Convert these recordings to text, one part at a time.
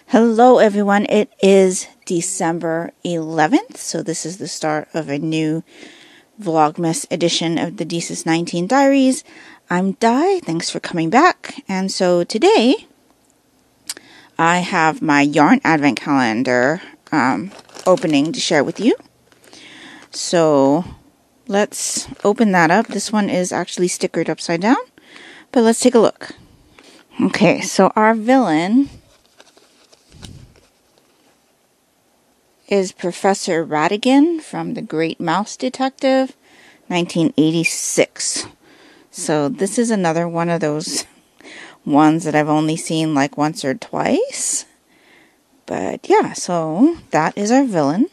Hello everyone, it is December 11th, so this is the start of a new Vlogmas edition of the Disis19 Diaries. I'm Di, thanks for coming back, and so today I have my yarn advent calendar opening to share with you. So let's open that up. This one is actually stickered upside down, but let's take a look. Okay, so our villain is Professor Ratigan from The Great Mouse Detective, 1986. So this is another one of those ones that I've only seen like once or twice. But yeah, so that is our villain.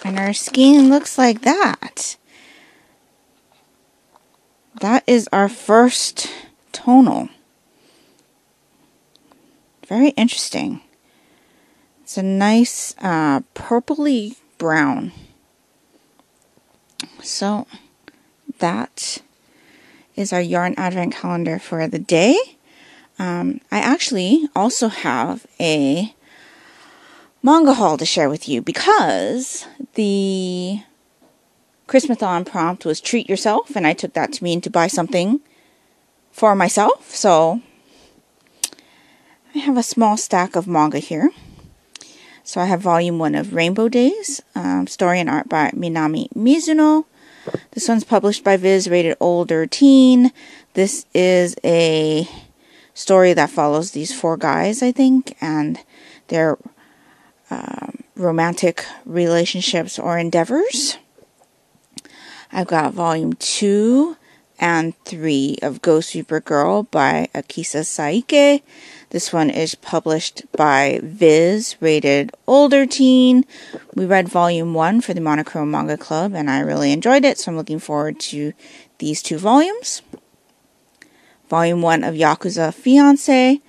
And our skein looks like that. That is our first tonal. Very interesting. It's a nice purpley brown. So that is our yarn advent calendar for the day. I actually also have a manga haul to share with you because the Christmathon prompt was treat yourself, and I took that to mean to buy something for myself. So I have a small stack of manga here. So I have volume 1 of Rainbow Days, story and art by Minami Mizuno. This one's published by Viz, rated older teen. This is a story that follows these 4 guys, I think, and their romantic relationships or endeavors. I've got volume 2 and 3 of Ghost Reaper Girl by Akisa Saike. This one is published by Viz, rated older teen. We read volume 1 for the Monochrome Manga Club, and I really enjoyed it, so I'm looking forward to these 2 volumes. Volume 1 of Yakuza Fiancé,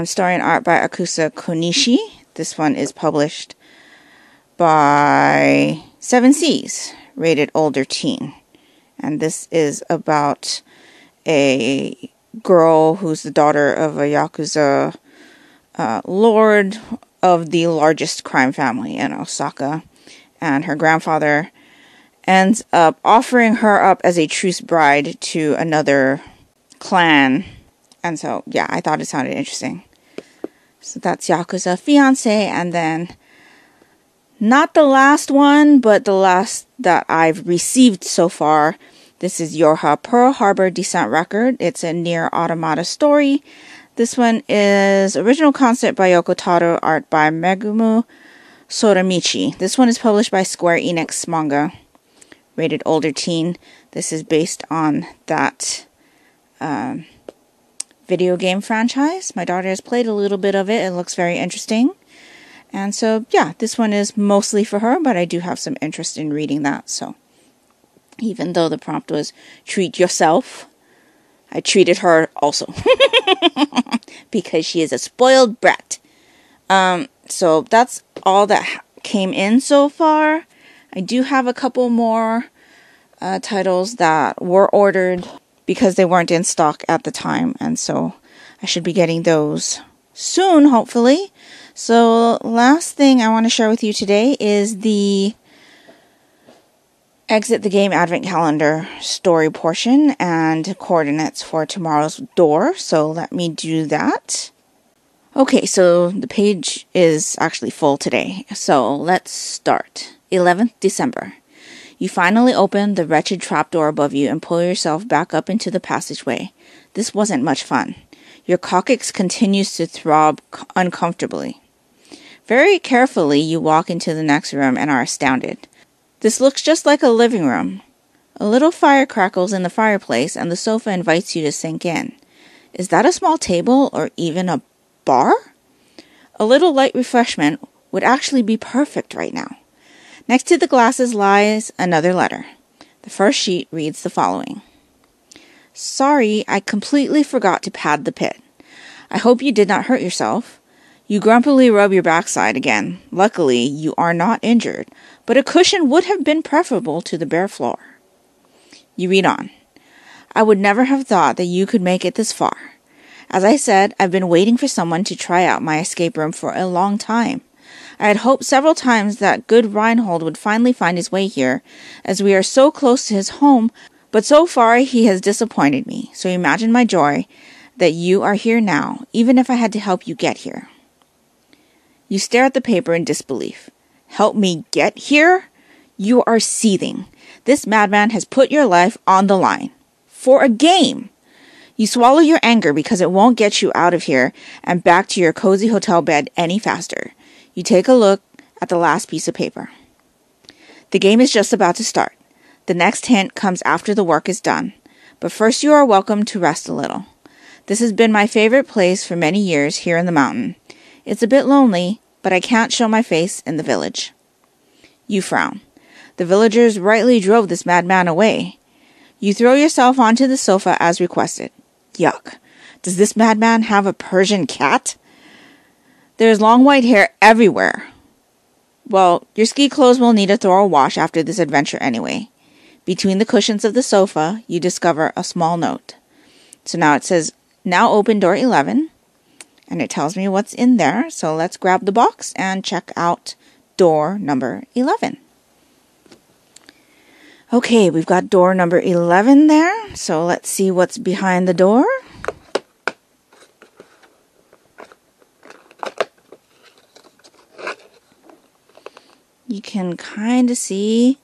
story and art by Akusa Konishi. This one is published by 7 Seas, rated older teen. And this is about a girl who's the daughter of a Yakuza lord of the largest crime family in Osaka. And her grandfather ends up offering her up as a truce bride to another clan. And so, yeah, I thought it sounded interesting. So that's Yakuza Fiancé. And then, not the last one, but the last that I've received so far. This is Yorha Pearl Harbor Descent Record. It's a Nier Automata story. This one is original concept by Yoko Taro, art by Megumu Soramichi. This one is published by Square Enix Manga, rated older teen. This is based on that video game franchise. My daughter has played a little bit of it. It looks very interesting. And so, yeah, this one is mostly for her, but I do have some interest in reading that, so. Even though the prompt was treat yourself, I treated her also. Because she is a spoiled brat. So that's all that came in so far. I do have a couple more titles that were ordered because they weren't in stock at the time. And so I should be getting those soon, hopefully. So last thing I want to share with you today is the Exit the Game Advent Calendar story portion and coordinates for tomorrow's door. So let me do that. Okay, so the page is actually full today. So let's start. 11th December. You finally open the wretched trapdoor above you and pull yourself back up into the passageway. This wasn't much fun. Your coccyx continues to throb uncomfortably. Very carefully, you walk into the next room and are astounded. This looks just like a living room. A little fire crackles in the fireplace and the sofa invites you to sink in. Is that a small table or even a bar? A little light refreshment would actually be perfect right now. Next to the glasses lies another letter. The first sheet reads the following. Sorry, I completely forgot to pad the pit. I hope you did not hurt yourself. You grumpily rub your backside again. Luckily, you are not injured, but a cushion would have been preferable to the bare floor. You read on. I would never have thought that you could make it this far. As I said, I've been waiting for someone to try out my escape room for a long time. I had hoped several times that good Reinhold would finally find his way here, as we are so close to his home, but so far he has disappointed me, so imagine my joy that you are here now, even if I had to help you get here. You stare at the paper in disbelief. Help me get here? You are seething. This madman has put your life on the line. For a game! You swallow your anger because it won't get you out of here and back to your cozy hotel bed any faster. You take a look at the last piece of paper. The game is just about to start. The next hint comes after the work is done. But first you are welcome to rest a little. This has been my favorite place for many years here in the mountain. It's a bit lonely, but I can't show my face in the village. You frown. The villagers rightly drove this madman away. You throw yourself onto the sofa as requested. Yuck. Does this madman have a Persian cat? There's long white hair everywhere. Well, your ski clothes will need a thorough wash after this adventure anyway. Between the cushions of the sofa, you discover a small note. So now it says, now open door 11. And it tells me what's in there. So let's grab the box and check out door number 11. Okay, we've got door number 11 there. So let's see what's behind the door. You can kind of see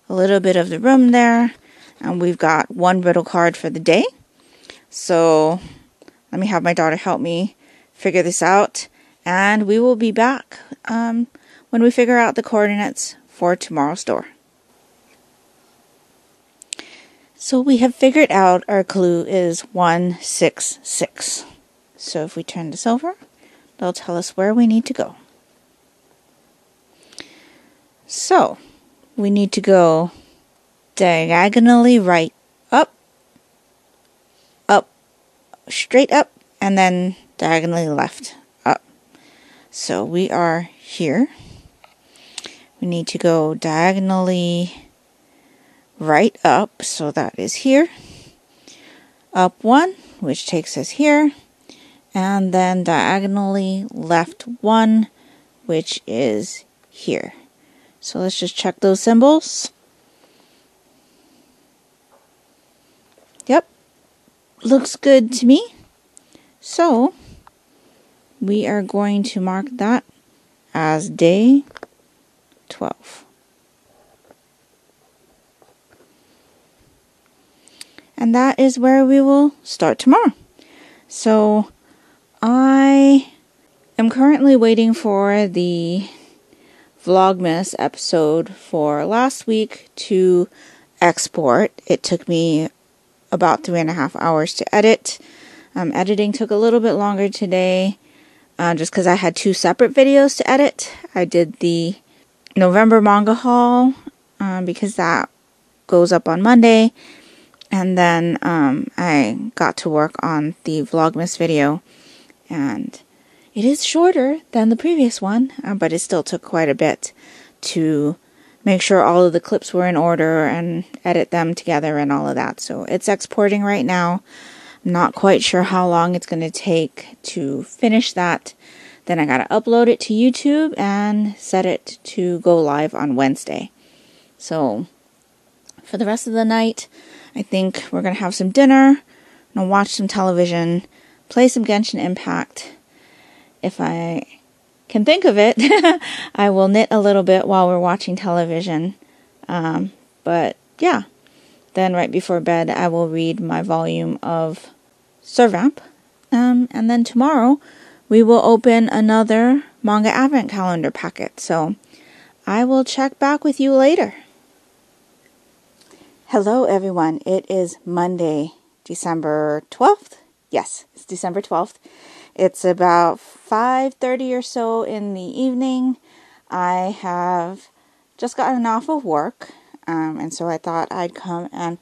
a little bit of the room there. And we've got one riddle card for the day. So let me have my daughter help me figure this out. And we will be back when we figure out the coordinates for tomorrow's door. So we have figured out our clue is 166. So if we turn this over, they'll tell us where we need to go. So we need to go diagonally right, up, straight up, and then diagonally left, up. So we are here. We need to go diagonally right up, so that is here. Up one, which takes us here. And then diagonally left one, which is here. So let's just check those symbols. Yep, looks good to me. So we are going to mark that as day 12. And that is where we will start tomorrow. So I am currently waiting for the Vlogmas episode for last week to export. It took me about 3.5 hours to edit. Editing took a little bit longer today, just because I had 2 separate videos to edit. I did the November manga haul, because that goes up on Monday. And then I got to work on the Vlogmas video, and it is shorter than the previous one, but it still took quite a bit to make sure all of the clips were in order and edit them together and all of that. So it's exporting right now. I'm not quite sure how long it's going to take to finish that. Then I got to upload it to YouTube and set it to go live on Wednesday. So for the rest of the night, I think we're going to have some dinner, and watch some television, play some Genshin Impact. If I can think of it, I will knit a little bit while we're watching television. But yeah, then right before bed, I will read my volume of Servamp. And then tomorrow, we will open another Manga Advent Calendar packet. So I will check back with you later. Hello everyone, it is Monday, December 12th. Yes, it's December 12th. It's about 5:30 or so in the evening. I have just gotten off of work, and so I thought I'd come and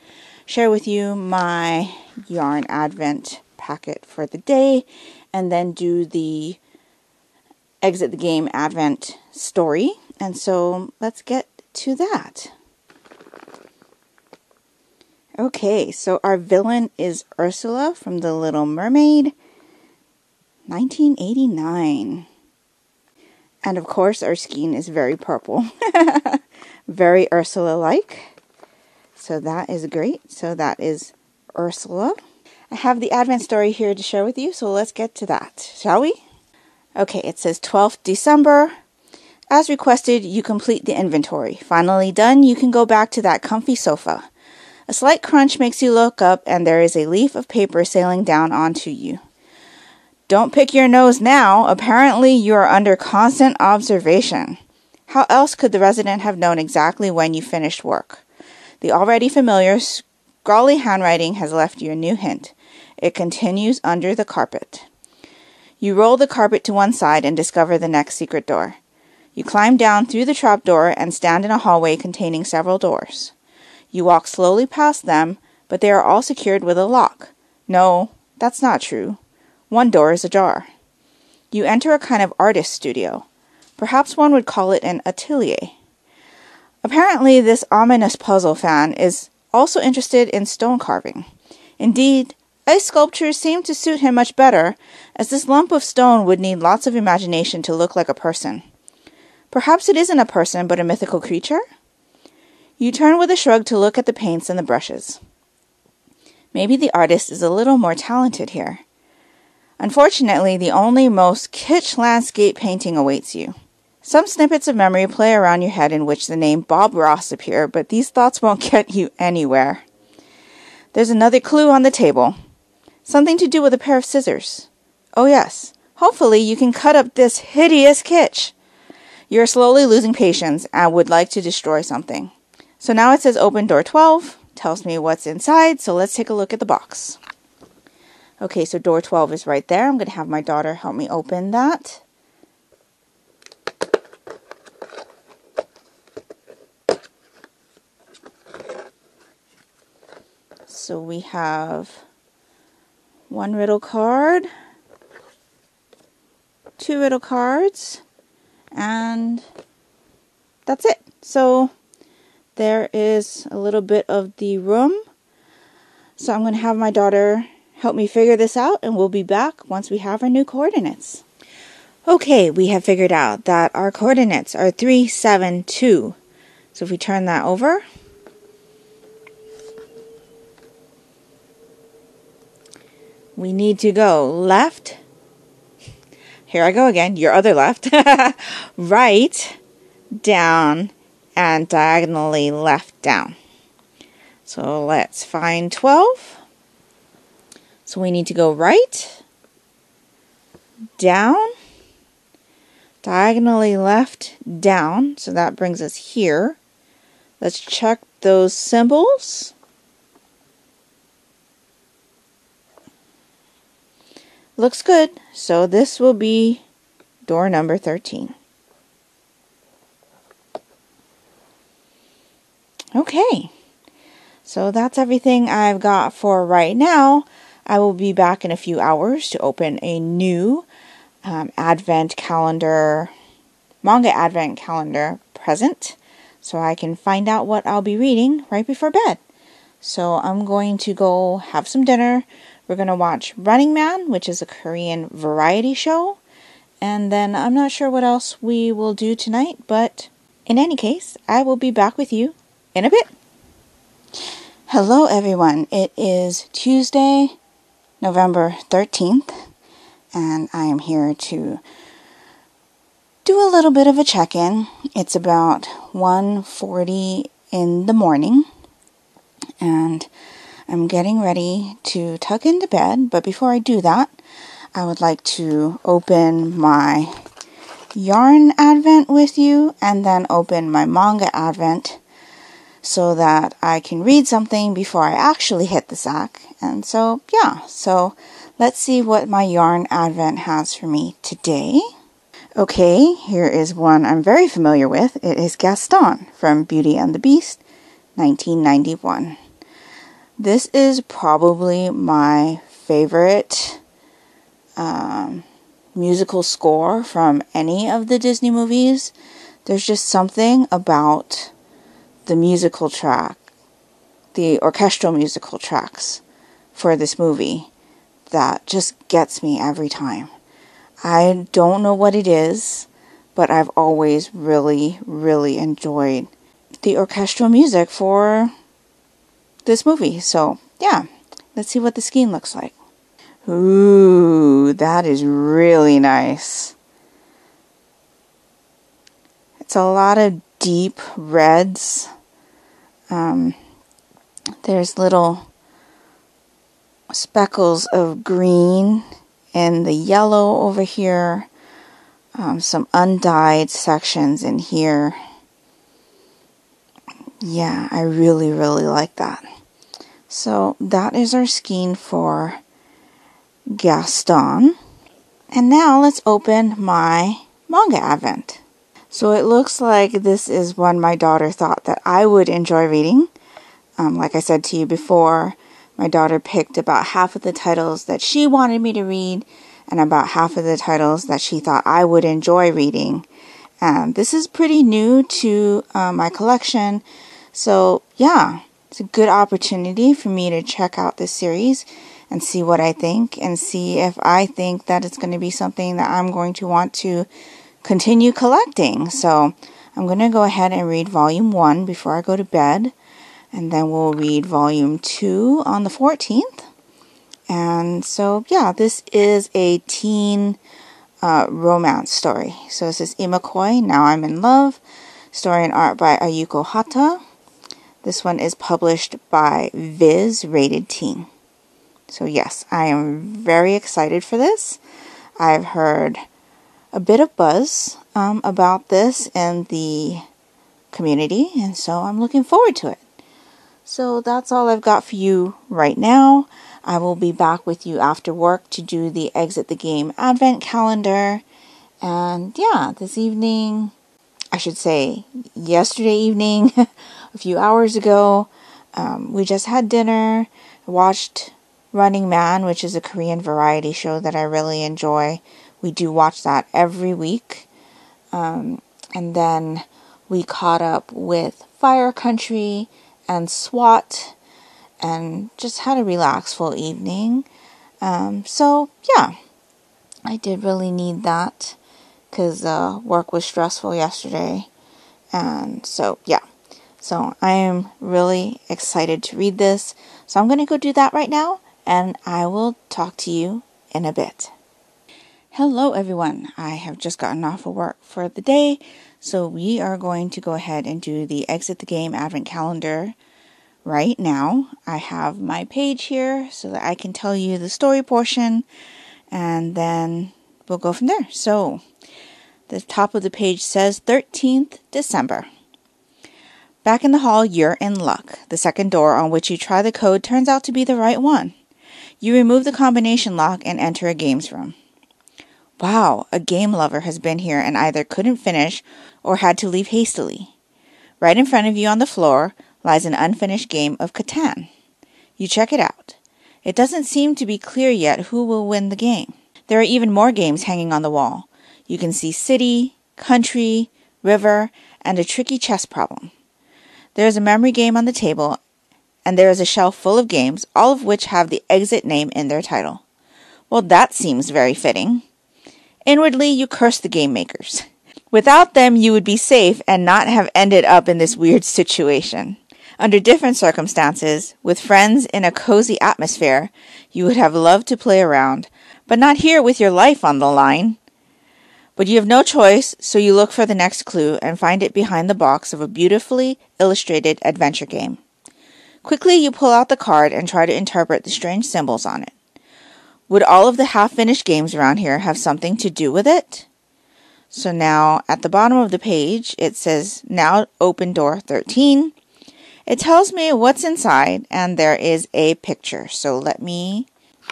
share with you my yarn advent packet for the day, and then do the Exit the Game Advent story. And so let's get to that. Okay, so our villain is Ursula from The Little Mermaid, 1989. And of course our skin is very purple. Very Ursula-like. So that is great. So that is Ursula. I have the Advent story here to share with you, so let's get to that, shall we? Okay, it says 12th December. As requested, you complete the inventory. Finally done, you can go back to that comfy sofa. A slight crunch makes you look up, and there is a leaf of paper sailing down onto you. Don't pick your nose now. Apparently, you are under constant observation. How else could the resident have known exactly when you finished work? The already familiar scrawly handwriting has left you a new hint. It continues under the carpet. You roll the carpet to one side and discover the next secret door. You climb down through the trapdoor and stand in a hallway containing several doors. You walk slowly past them, but they are all secured with a lock. No, that's not true. One door is ajar. You enter a kind of artist studio. Perhaps one would call it an atelier. Apparently, this ominous puzzle fan is also interested in stone carving. Indeed, ice sculptures seem to suit him much better, as this lump of stone would need lots of imagination to look like a person. Perhaps it isn't a person, but a mythical creature? You turn with a shrug to look at the paints and the brushes. Maybe the artist is a little more talented here. Unfortunately, the only most kitsch landscape painting awaits you. Some snippets of memory play around your head in which the name Bob Ross appear, but these thoughts won't get you anywhere. There's another clue on the table. Something to do with a pair of scissors. Oh yes, hopefully you can cut up this hideous kitsch. You're slowly losing patience and would like to destroy something. So now it says open door 12, tells me what's inside, so let's take a look at the box. Okay, so door 12 is right there. I'm going to have my daughter help me open that. So we have one riddle card, two riddle cards, and that's it. So there is a little bit of the room. So I'm going to have my daughter help me figure this out, and we'll be back once we have our new coordinates. Okay, we have figured out that our coordinates are 3, 7, 2. So if we turn that over, we need to go left. Here I go again, your other left. Right, down, and diagonally left down. So let's find 12. So we need to go right, down, diagonally left, down. So that brings us here. Let's check those symbols. Looks good. So this will be door number 13. Okay. So that's everything I've got for right now. I will be back in a few hours to open a new advent calendar, manga advent calendar present, so I can find out what I'll be reading right before bed. So I'm going to go have some dinner. We're going to watch Running Man, which is a Korean variety show. And then I'm not sure what else we will do tonight, but in any case, I will be back with you in a bit. Hello everyone, it is Tuesday, November 13th, and I am here to do a little bit of a check-in. It's about 1:40 in the morning, and I'm getting ready to tuck into bed, but before I do that, I would like to open my yarn advent with you, and then open my manga advent, so that I can read something before I actually hit the sack. And so, yeah, so let's see what my yarn advent has for me today. Okay, here is one I'm very familiar with. It is Gaston from Beauty and the Beast, 1991. This is probably my favorite musical score from any of the Disney movies. There's just something about the musical track, the orchestral musical tracks for this movie that just gets me every time. I don't know what it is, but I've always really, really enjoyed the orchestral music for this movie. So, yeah, let's see what the skein looks like. Ooh, that is really nice. It's a lot of deep reds. There's little speckles of green and the yellow over here. Some undyed sections in here. Yeah, I really, really like that. So that is our skein for Gaston. And now let's open my manga advent. So it looks like this is one my daughter thought that I would enjoy reading. Like I said to you before, my daughter picked about half of the titles that she wanted me to read and about half of the titles that she thought I would enjoy reading. This is pretty new to my collection. So yeah, it's a good opportunity for me to check out this series and see what I think and see if I think that it's going to be something that I'm going to want to continue collecting. So I'm going to go ahead and read volume 1 before I go to bed. And then we'll read volume 2 on the 14th. And so, yeah, this is a teen romance story. So this is Imakoi, Now I'm in Love. Story and art by Ayuko Hatta. This one is published by Viz Rated Teen. So yes, I am very excited for this. I've heard a bit of buzz about this in the community. And so I'm looking forward to it. So that's all I've got for you right now. I will be back with you after work to do the Exit the Game Advent Calendar. And yeah, this evening, I should say yesterday evening, a few hours ago, we just had dinner, watched Running Man, which is a Korean variety show that I really enjoy. We do watch that every week. And then we caught up with Fire Country and SWAT, and just had a relaxful evening. So yeah, I did really need that because work was stressful yesterday, and so yeah. So I am really excited to read this. So I'm going to go do that right now, and I will talk to you in a bit. Hello everyone, I have just gotten off of work for the day, so we are going to go ahead and do the Exit the Game Advent Calendar right now. I have my page here so that I can tell you the story portion, and then we'll go from there. So, the top of the page says 13th December. Back in the hall, you're in luck. The second door on which you try the code turns out to be the right one. You remove the combination lock and enter a games room. Wow, a game lover has been here and either couldn't finish or had to leave hastily. Right in front of you on the floor lies an unfinished game of Catan. You check it out. It doesn't seem to be clear yet who will win the game. There are even more games hanging on the wall. You can see city, country, river, and a tricky chess problem. There is a memory game on the table, and there is a shelf full of games, all of which have the exit name in their title. Well, that seems very fitting. Inwardly, you curse the game makers. Without them, you would be safe and not have ended up in this weird situation. Under different circumstances, with friends in a cozy atmosphere, you would have loved to play around, but not here with your life on the line. But you have no choice, so you look for the next clue and find it behind the box of a beautifully illustrated adventure game. Quickly, you pull out the card and try to interpret the strange symbols on it. Would all of the half-finished games around here have something to do with it? So now, at the bottom of the page, it says, now open door 13. It tells me what's inside, and there is a picture. So let me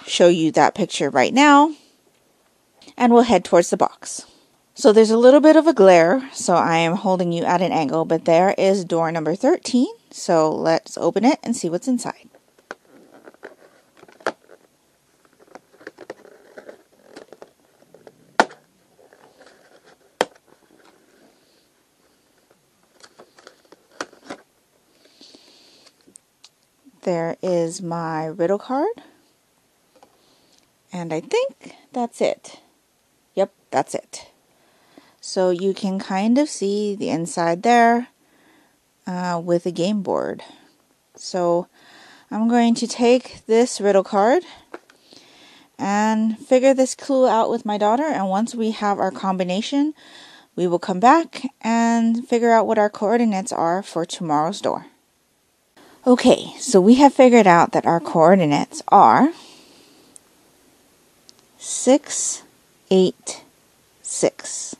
show you that picture right now, and we'll head towards the box. So there's a little bit of a glare, so I am holding you at an angle, but there is door number 13. So let's open it and see what's inside. There is my riddle card. And I think that's it. Yep, that's it. So you can kind of see the inside there with a game board. So I'm going to take this riddle card and figure this clue out with my daughter. And once we have our combination, we will come back and figure out what our coordinates are for tomorrow's door. Okay, so we have figured out that our coordinates are 6, 8, 6.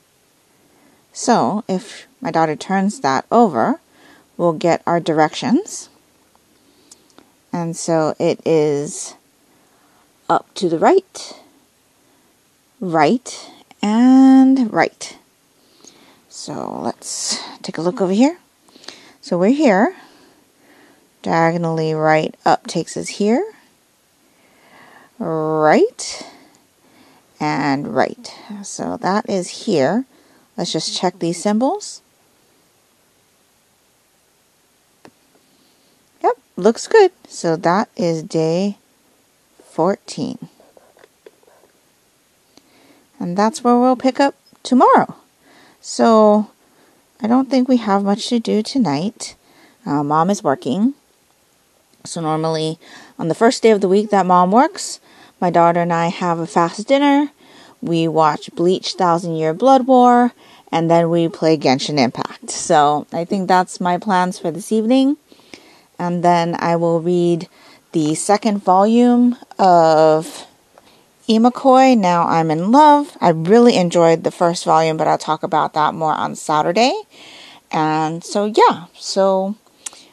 So if my daughter turns that over, we'll get our directions. And so it is up to the right, right, and right. So let's take a look over here. So we're here. Diagonally right up takes us here. Right. And right. So that is here. Let's just check these symbols. Yep, looks good. So that is day 14. And that's where we'll pick up tomorrow. So I don't think we have much to do tonight. Mom is working. So normally on the first day of the week that Mom works, my daughter and I have a fast dinner. We watch Bleach 1000-Year Blood War, and then we play Genshin Impact. So I think that's my plans for this evening. And then I will read the second volume of Imakoi, Now I'm in Love. I really enjoyed the first volume, but I'll talk about that more on Saturday. And so yeah, so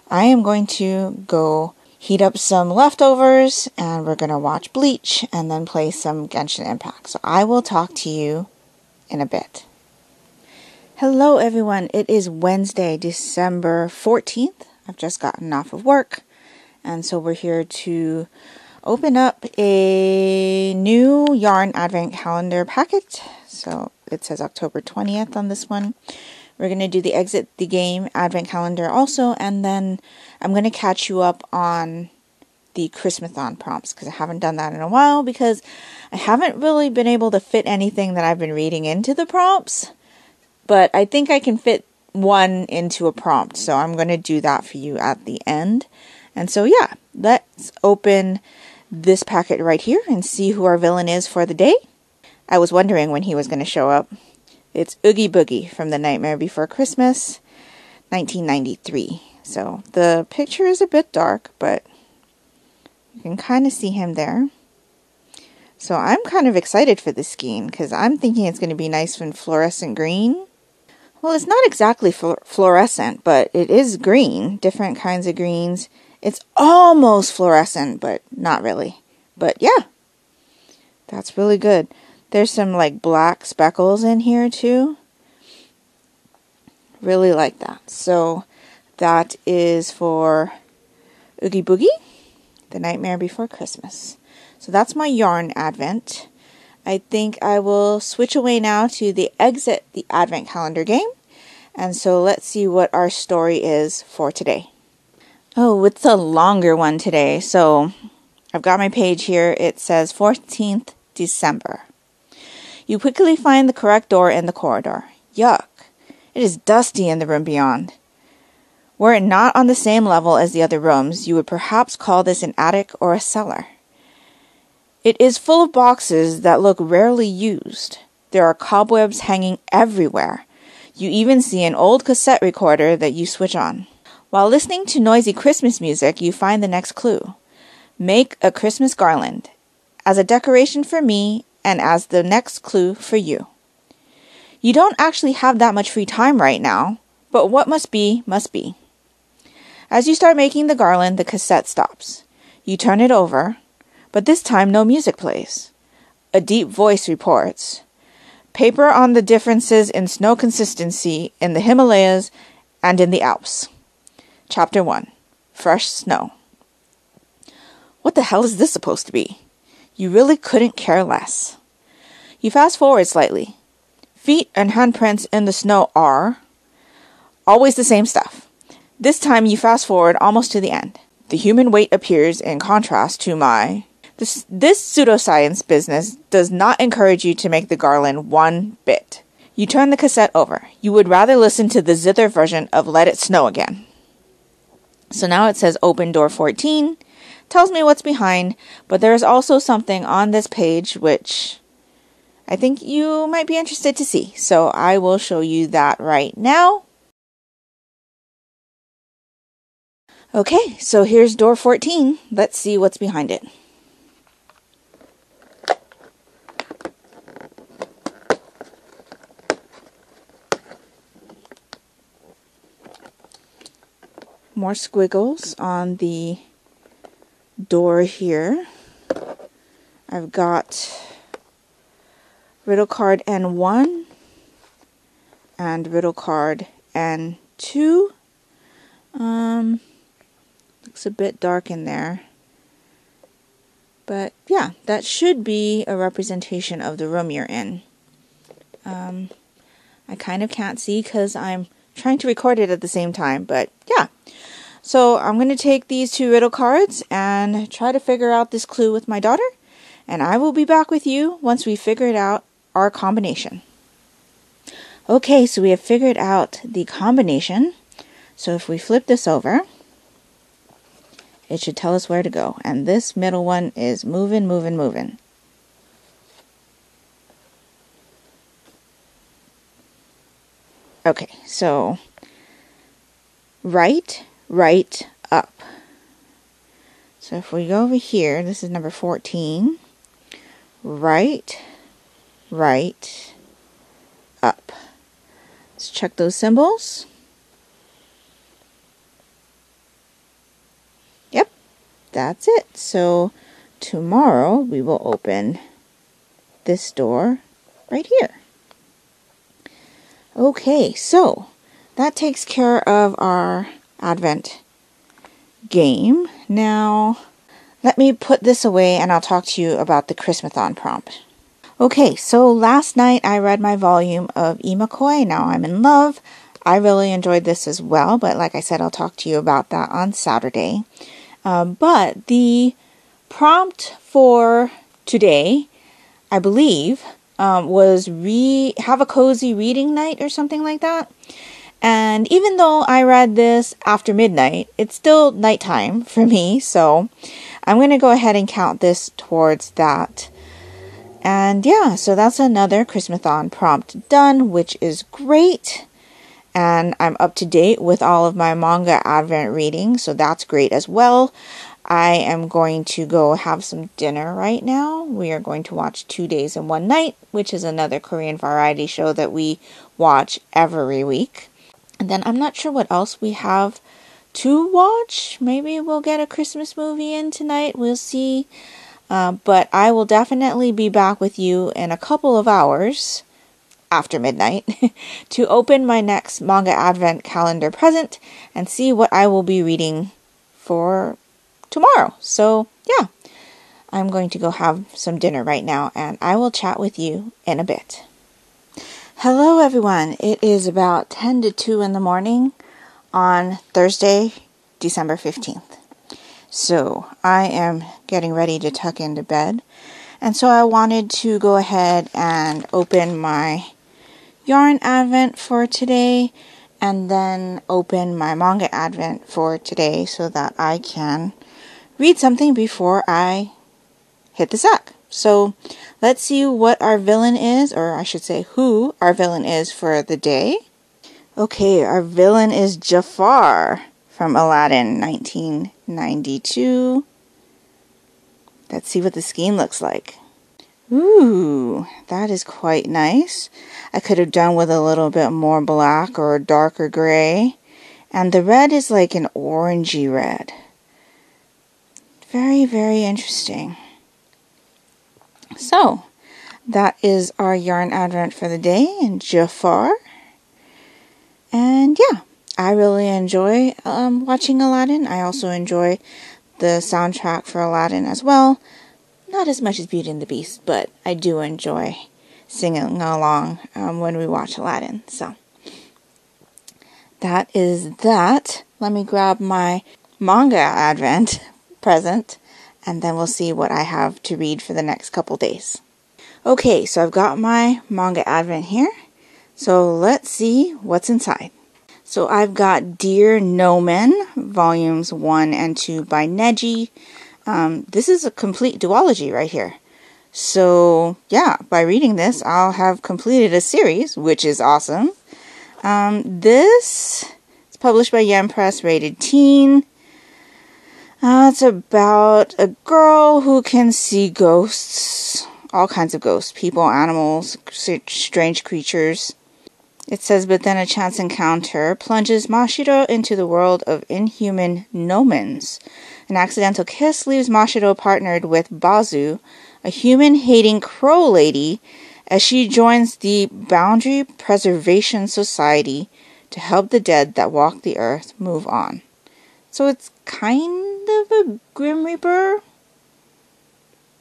I am going to go heat up some leftovers, and we're going to watch Bleach and then play some Genshin Impact. So I will talk to you in a bit. Hello everyone, it is Wednesday, December 14th. I've just gotten off of work, and so we're here to open up a new yarn advent calendar packet. So it says October 20th on this one. We're going to do the Exit the Game advent calendar also, and then I'm going to catch you up on the Christmathon prompts, because I haven't done that in a while, because I haven't really been able to fit anything that I've been reading into the prompts, but I think I can fit one into a prompt, so I'm going to do that for you at the end. And so yeah, let's open this packet right here and see who our villain is for the day. I was wondering when he was going to show up. It's Oogie Boogie from The Nightmare Before Christmas, 1993. So the picture is a bit dark, but you can kind of see him there. So I'm kind of excited for this skein, because I'm thinking it's going to be nice and fluorescent green. Well, it's not exactly fluorescent, but it is green. Different kinds of greens. It's almost fluorescent, but not really. But yeah, that's really good. There's some like black speckles in here too. Really like that. So that is for Oogie Boogie, The Nightmare Before Christmas. So that's my yarn advent. I think I will switch away now to the Exit the Advent Calendar game. And so let's see what our story is for today. Oh, it's a longer one today. So I've got my page here. It says 14th December. You quickly find the correct door in the corridor. Yuck. It is dusty in the room beyond. Were it not on the same level as the other rooms, you would perhaps call this an attic or a cellar. It is full of boxes that look rarely used. There are cobwebs hanging everywhere. You even see an old cassette recorder that you switch on. While listening to noisy Christmas music, you find the next clue. Make a Christmas garland, as a decoration for me and as the next clue for you. You don't actually have that much free time right now, but what must be, must be. As you start making the garland, the cassette stops. You turn it over, but this time no music plays. A deep voice reports, "Paper on the differences in snow consistency in the Himalayas and in the Alps." Chapter 1. Fresh Snow. What the hell is this supposed to be? You really couldn't care less. You fast forward slightly. Feet and handprints in the snow are always the same stuff. This time you fast forward almost to the end. The human weight appears in contrast to my... This pseudoscience business does not encourage you to make the garland one bit. You turn the cassette over. You would rather listen to the zither version of Let It Snow Again. So now it says open door 14. Tells me what's behind, but there is also something on this page which I think you might be interested to see. So I will show you that right now. Okay, so here's door 14. Let's see what's behind it. More squiggles on the door here. I've got riddle card N1 and riddle card N2. Looks a bit dark in there. But yeah, that should be a representation of the room you're in. I kind of can't see because I'm trying to record it at the same time, but yeah. So I'm going to take these 2 riddle cards and try to figure out this clue with my daughter, and I will be back with you once we figured out our combination. Okay, so we have figured out the combination. So if we flip this over, it should tell us where to go, and this middle one is moving, moving, moving. Okay, so right, up. So if we go over here, this is number 14. Right, up. Let's check those symbols. Yep, that's it. So tomorrow we will open this door right here. Okay, so that takes care of our Advent game. Now, let me put this away and I'll talk to you about the Christmathon prompt. Okay, so last night I read my volume of Imakoi, Now I'm in Love. I really enjoyed this as well, but like I said, I'll talk to you about that on Saturday. But the prompt for today, I believe, was have a cozy reading night or something like that. And even though I read this after midnight, it's still nighttime for me, so I'm going to go ahead and count this towards that. And yeah, so that's another Christmathon prompt done, which is great. And I'm up to date with all of my manga Advent reading, so that's great as well. I am going to go have some dinner right now. We are going to watch 2 Days and One Night, which is another Korean variety show that we watch every week. And then I'm not sure what else we have to watch. Maybe we'll get a Christmas movie in tonight. We'll see. But I will definitely be back with you in a couple of hours after midnight to open my next manga Advent calendar present and see what I will be reading for tomorrow. So yeah, I'm going to go have some dinner right now and I will chat with you in a bit. Hello everyone, it is about 10 to 2 in the morning on Thursday, December 15th. So I am getting ready to tuck into bed, and so I wanted to go ahead and open my yarn Advent for today and then open my manga Advent for today so that I can read something before I hit the sack. So let's see what our villain is, or I should say who our villain is for the day. Okay, our villain is Jafar from Aladdin 1992. Let's see what the scheme looks like. Ooh, that is quite nice. I could have done with a little bit more black or darker gray. And the red is like an orangey red. Very, very interesting. So, that is our yarn Advent for the day in Jafar. And yeah, I really enjoy watching Aladdin. I also enjoy the soundtrack for Aladdin as well. Not as much as Beauty and the Beast, but I do enjoy singing along when we watch Aladdin. So, that is that. Let me grab my manga advent present, and then we'll see what I have to read for the next couple days. Okay, so I've got my manga advent here. So let's see what's inside. So I've got Dear Noman, volumes 1 and 2 by Neji. This is a complete duology right here. So yeah, by reading this, I'll have completed a series, which is awesome. This is published by Yen Press, rated teen. It's about a girl who can see ghosts, all kinds of ghosts, people, animals, strange creatures. It says, but then a chance encounter plunges Mashiro into the world of inhuman Nomans. An accidental kiss leaves Mashiro partnered with Bazu, a human-hating crow lady, as she joins the Boundary Preservation Society to help the dead that walk the earth move on. So it's kind of a Grim Reaper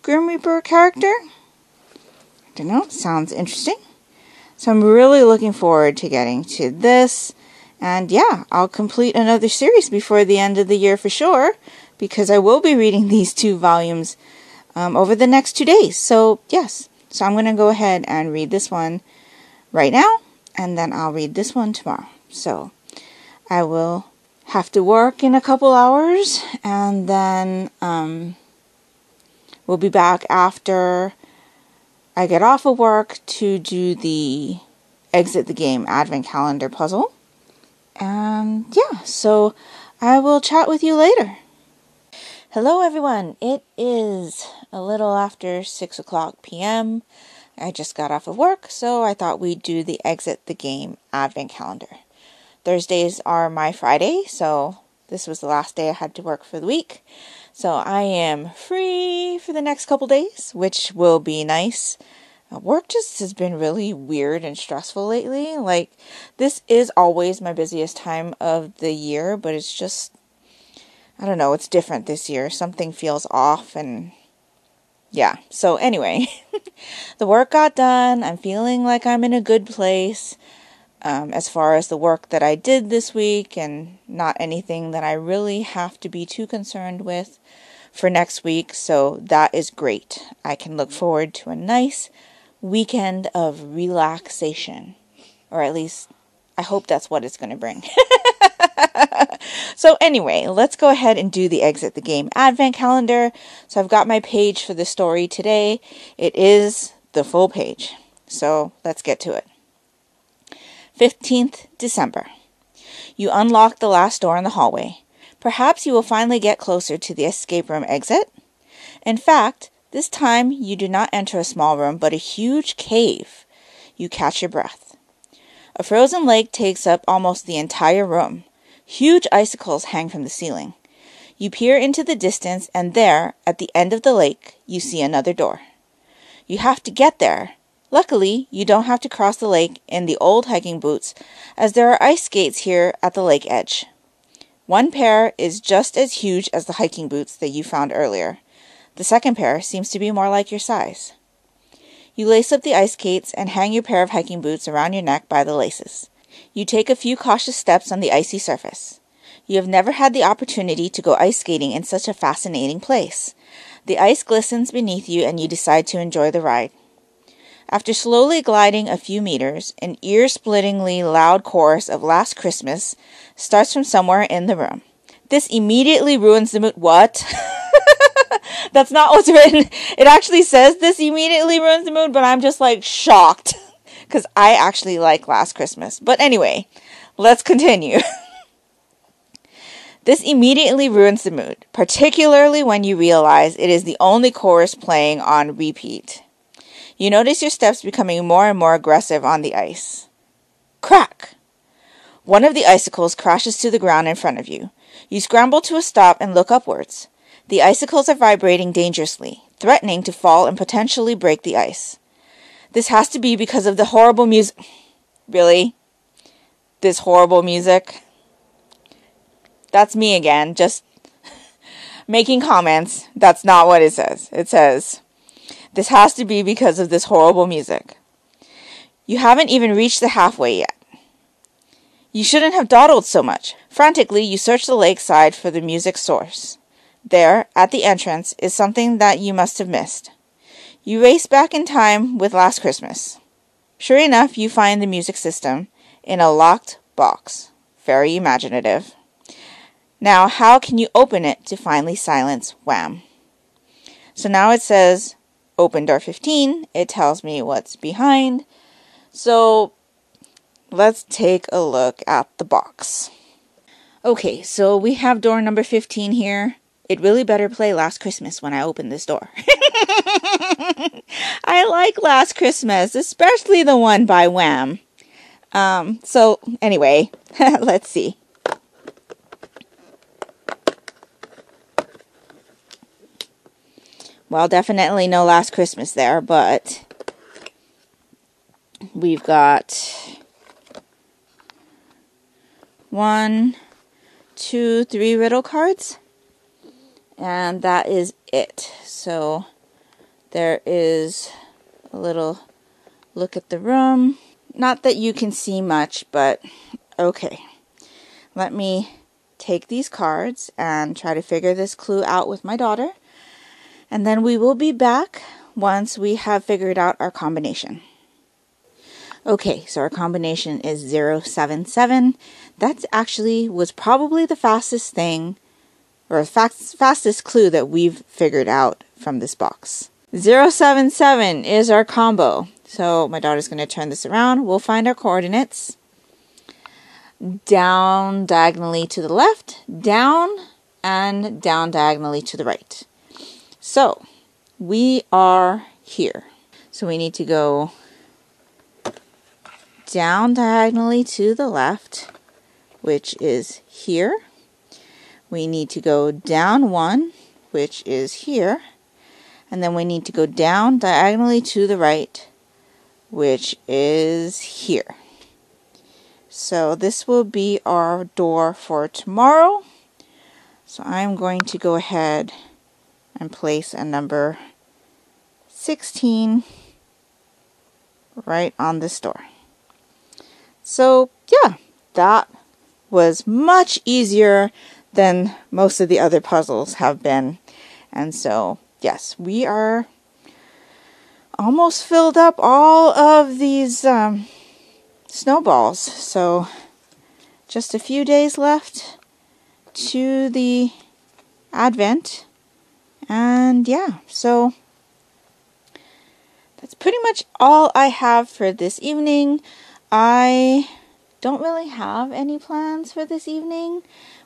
character. I don't know, sounds interesting. So I'm really looking forward to getting to this. And yeah, I'll complete another series before the end of the year for sure, because I will be reading these 2 volumes over the next 2 days. So yes, so I'm going to go ahead and read this one right now, and then I'll read this one tomorrow. So I will have to work in a couple hours, and then we'll be back after I get off of work to do the Exit the Game Advent Calendar puzzle. And yeah, so I will chat with you later. Hello everyone, it is a little after 6 o'clock p.m. I just got off of work, so I thought we'd do the Exit the Game Advent Calendar. Thursdays are my Friday, so this was the last day I had to work for the week. So I am free for the next couple days, which will be nice. Work just has been really weird and stressful lately. Like, this is always my busiest time of the year, but it's just, I don't know, it's different this year. Something feels off, and yeah. So anyway, the work got done. I'm feeling like I'm in a good place. As far as the work that I did this week, and not anything that I really have to be too concerned with for next week, so that is great. I can look forward to a nice weekend of relaxation, or at least I hope that's what it's going to bring. So anyway, let's go ahead and do the Exit the Game Advent Calendar. So I've got my page for the story today. It is the full page, so let's get to it. 15th December. You unlock the last door in the hallway. Perhaps you will finally get closer to the escape room exit. In fact, this time you do not enter a small room, but a huge cave. You catch your breath. A frozen lake takes up almost the entire room. Huge icicles hang from the ceiling. You peer into the distance, and there, at the end of the lake, you see another door. You have to get there. Luckily, you don't have to cross the lake in the old hiking boots, as there are ice skates here at the lake edge. One pair is just as huge as the hiking boots that you found earlier. The second pair seems to be more like your size. You lace up the ice skates and hang your pair of hiking boots around your neck by the laces. You take a few cautious steps on the icy surface. You have never had the opportunity to go ice skating in such a fascinating place. The ice glistens beneath you, and you decide to enjoy the ride. After slowly gliding a few meters, an ear-splittingly loud chorus of Last Christmas starts from somewhere in the room. This immediately ruins the mood. What? That's not what's written. It actually says this immediately ruins the mood, but I'm just like shocked because I actually like Last Christmas. But anyway, let's continue. This immediately ruins the mood, particularly when you realize it is the only chorus playing on repeat. You notice your steps becoming more and more aggressive on the ice. Crack! One of the icicles crashes to the ground in front of you. You scramble to a stop and look upwards. The icicles are vibrating dangerously, threatening to fall and potentially break the ice. This has to be because of the horrible music. Really? This horrible music? That's me again, just making comments. That's not what it says. It says, this has to be because of this horrible music. You haven't even reached the halfway yet. You shouldn't have dawdled so much. Frantically, you search the lakeside for the music source. There, at the entrance, is something that you must have missed. You race back in time with Last Christmas. Sure enough, you find the music system in a locked box. Very imaginative. Now, how can you open it to finally silence Wham? So now it says, open door 15. It tells me what's behind. So, let's take a look at the box. Okay, so we have door number 15 here. It really better play Last Christmas when I open this door. I like Last Christmas, especially the one by Wham. So anyway, let's see. Well, definitely no Last Christmas there, but we've got 1, 2, 3 riddle cards. And that is it. So there is a little look at the room. Not that you can see much, but okay. Let me take these cards and try to figure this clue out with my daughter. And then we will be back once we have figured out our combination. Okay, so our combination is 077. That actually was probably the fastest thing, or fastest clue that we've figured out from this box. 077 is our combo. So my daughter's going to turn this around. We'll find our coordinates. Down diagonally to the left, down, and down diagonally to the right. So we are here. So we need to go down diagonally to the left, which is here. We need to go down 1, which is here. And then we need to go down diagonally to the right, which is here. So this will be our door for tomorrow. So I'm going to go ahead and place a number 16 right on this door. So yeah, that was much easier than most of the other puzzles have been. And so yes, we are almost filled up all of these snowballs. So just a few days left to the Advent. And yeah, so that's pretty much all I have for this evening. I don't really have any plans for this evening.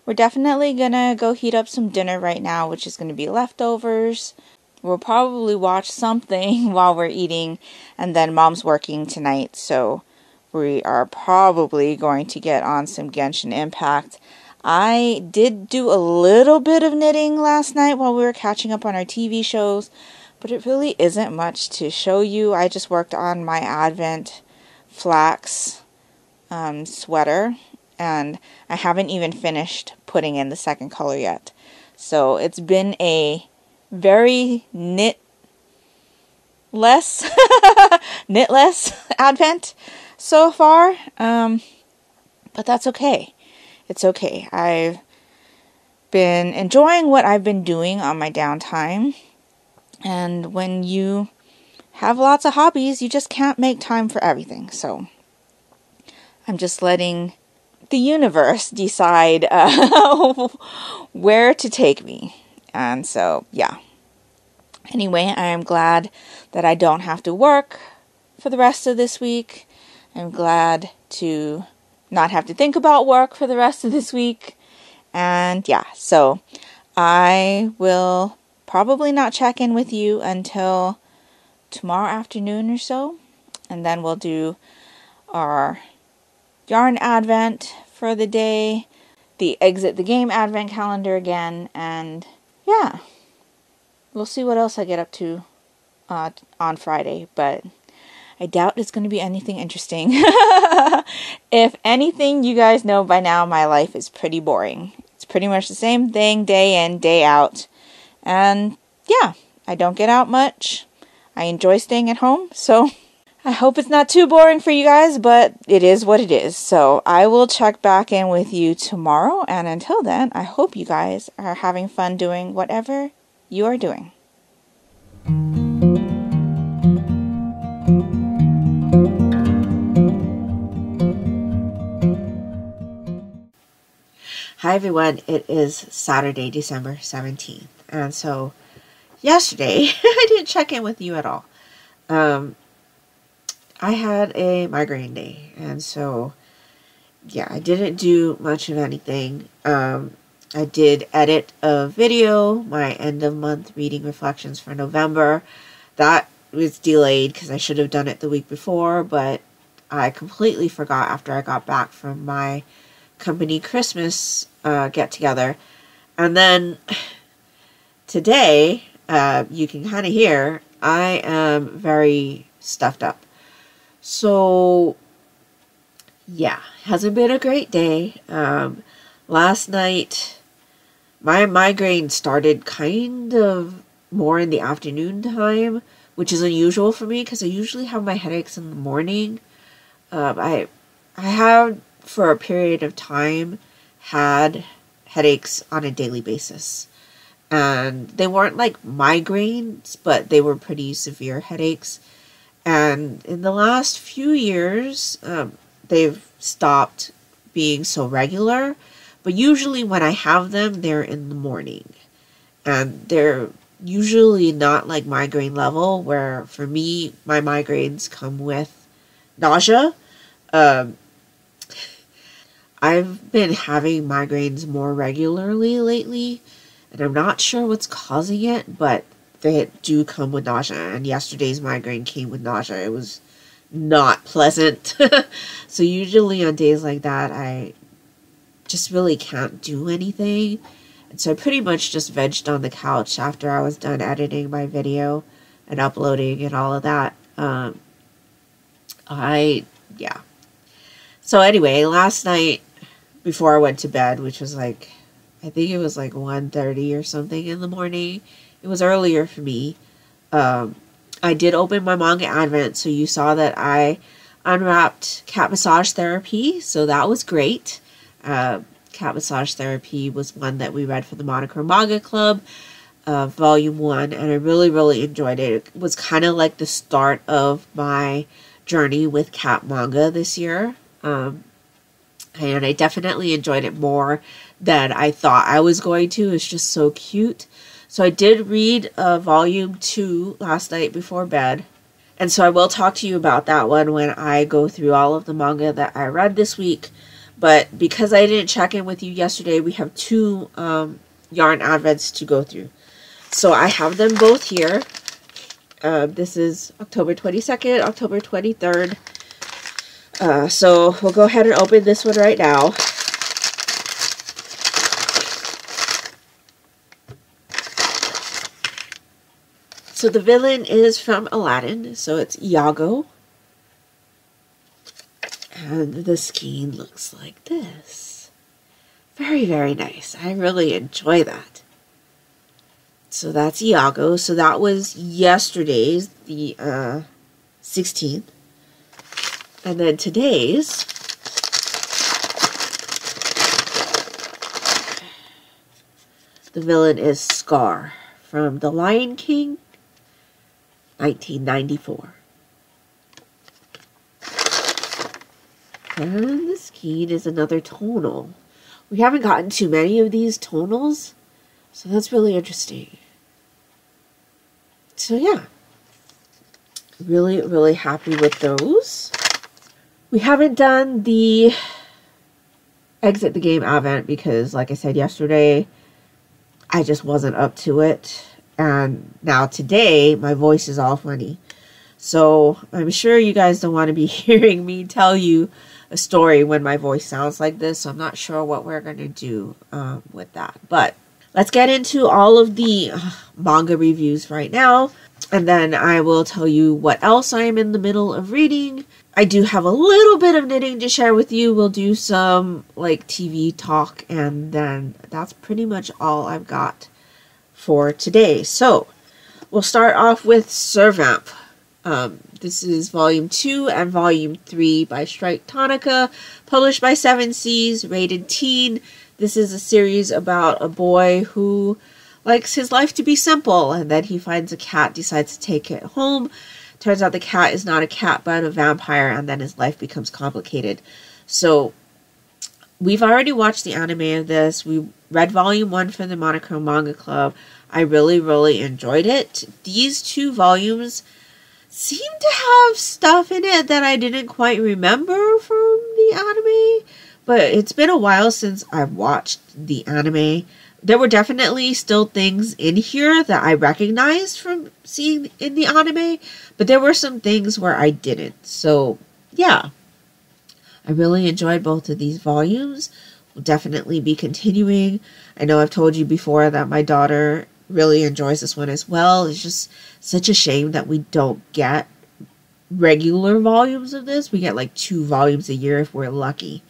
We're definitely gonna go heat up some dinner right now, which is gonna be leftovers. We'll probably watch something while we're eating, and then Mom's working tonight, so we are probably going to get on some Genshin Impact. I did do a little bit of knitting last night while we were catching up on our TV shows, but it really isn't much to show you. I just worked on my Advent Flax sweater, and I haven't even finished putting in the second color yet. So it's been a very knitless Advent so far, but that's okay. It's okay. I've been enjoying what I've been doing on my downtime, and when you have lots of hobbies, you just can't make time for everything. So I'm just letting the universe decide where to take me. And so, yeah. Anyway, I am glad that I don't have to work for the rest of this week. I'm glad to not have to think about work for the rest of this week. And yeah, so I will probably not check in with you until tomorrow afternoon or so. And then we'll do our yarn advent for the day, the exit the game advent calendar again, and yeah, we'll see what else I get up to on Friday, but I doubt it's going to be anything interesting. If anything, you guys know by now my life is pretty boring. It's pretty much the same thing day in, day out. And yeah, I don't get out much. I enjoy staying at home, so I hope it's not too boring for you guys, but it is what it is. So I will check back in with you tomorrow. And until then, I hope you guys are having fun doing whatever you are doing. Hi everyone, it is Saturday, December 17th. And so yesterday, I didn't check in with you at all. I had a migraine day, and so yeah, I didn't do much of anything. I did edit a video, my end of month reading reflections for November. That was delayed because I should have done it the week before, but I completely forgot after I got back from my company Christmas get together. And then today, you can kind of hear I am very stuffed up. So yeah, hasn't been a great day. Last night, my migraine started kind of more in the afternoon time, which is unusual for me because I usually have my headaches in the morning. I have, for a period of time, had headaches on a daily basis. And they weren't like migraines, but they were pretty severe headaches. And in the last few years, they've stopped being so regular. But usually when I have them, they're in the morning. And they're usually not like migraine level, where for me, my migraines come with nausea. I've been having migraines more regularly lately, and I'm not sure what's causing it, but they do come with nausea, and yesterday's migraine came with nausea. It was not pleasant. So usually on days like that, I just really can't do anything. And so I pretty much just vegged on the couch after I was done editing my video and uploading and all of that. Yeah. So anyway, last night before I went to bed, which was like, I think it was like 1:30 or something in the morning. It was earlier for me. I did open my manga advent, so you saw that I unwrapped Cat Massage Therapy, so that was great. Cat Massage Therapy was one that we read for the Monochrome Manga Club, Volume 1, and I really, really enjoyed it. It was kind of like the start of my journey with cat manga this year. And I definitely enjoyed it more than I thought I was going to. It's just so cute. So I did read Volume 2 last night before bed. And so I will talk to you about that one when I go through all of the manga that I read this week. But because I didn't check in with you yesterday, we have two yarn advents to go through. So I have them both here. This is October 22nd, October 23rd. So we'll go ahead and open this one right now. So the villain is from Aladdin, so it's Iago. And the skein looks like this. Very, very nice. I really enjoy that. So that's Iago. So that was yesterday's, the 16th. And then today's, the villain is Scar from The Lion King, 1994. And the skein is another tonal. We haven't gotten too many of these tonals, so that's really interesting. So yeah, really, really happy with those. We haven't done the Exit the Game Advent because, like I said yesterday, I just wasn't up to it. And now today, my voice is all funny. So I'm sure you guys don't want to be hearing me tell you a story when my voice sounds like this. So I'm not sure what we're going to do with that. But let's get into all of the manga reviews right now. And then I will tell you what else I am in the middle of reading. I do have a little bit of knitting to share with you. We'll do some like TV talk, and then that's pretty much all I've got for today. So we'll start off with Servamp. This is volume 2 and volume 3 by Tanaka, published by 7 Seas, rated teen. This is a series about a boy who likes his life to be simple, and then he finds a cat, decides to take it home. Turns out the cat is not a cat but a vampire, and then his life becomes complicated. So we've already watched the anime of this. We read volume 1 for the Monochrome Manga Club. I really enjoyed it. These 2 volumes seem to have stuff in it that I didn't quite remember from the anime, but it's been a while since I've watched the anime. There were definitely still things in here that I recognized from seeing in the anime, but there were some things where I didn't. So, yeah. I really enjoyed both of these volumes. We'll definitely be continuing. I know I've told you before that my daughter really enjoys this one as well. It's just such a shame that we don't get regular volumes of this. We get like 2 volumes a year if we're lucky.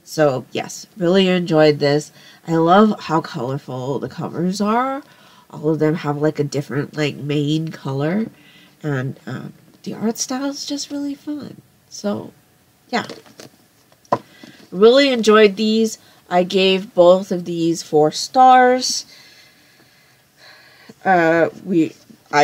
So yes, really enjoyed this. I love how colorful the covers are. All of them have like a different like main color, and the art style is just really fun. So yeah, really enjoyed these. I gave both of these 4 stars. I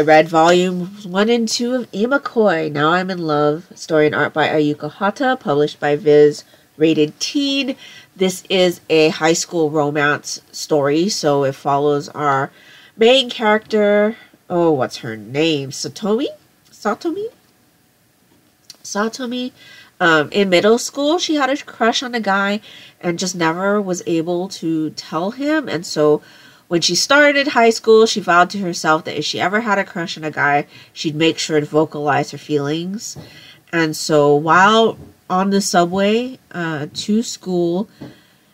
read volumes 1 and 2 of Imakoi, Now I'm in Love, story and art by Ayuko Hatta, published by Viz, rated teen. This is a high school romance story, so it follows our main character. Oh, what's her name? Satomi? In middle school, she had a crush on a guy and just never was able to tell him. And so when she started high school, she vowed to herself that if she ever had a crush on a guy, she'd make sure to vocalize her feelings. And so while on the subway to school,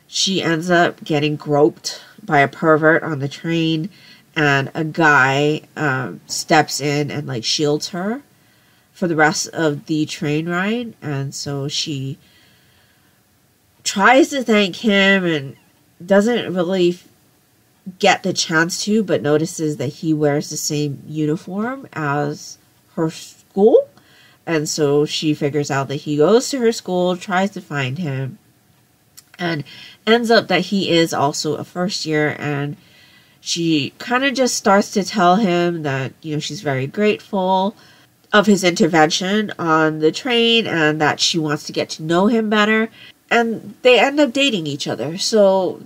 she ends up getting groped by a pervert on the train, and a guy steps in and like shields her for the rest of the train ride. And so she tries to thank him and doesn't really get the chance to, but notices that he wears the same uniform as her school. And so she figures out that he goes to her school, tries to find him, and ends up that he is also a first year. And she kind of just starts to tell him that, you know, she's very grateful of his intervention on the train and that she wants to get to know him better. And they end up dating each other. So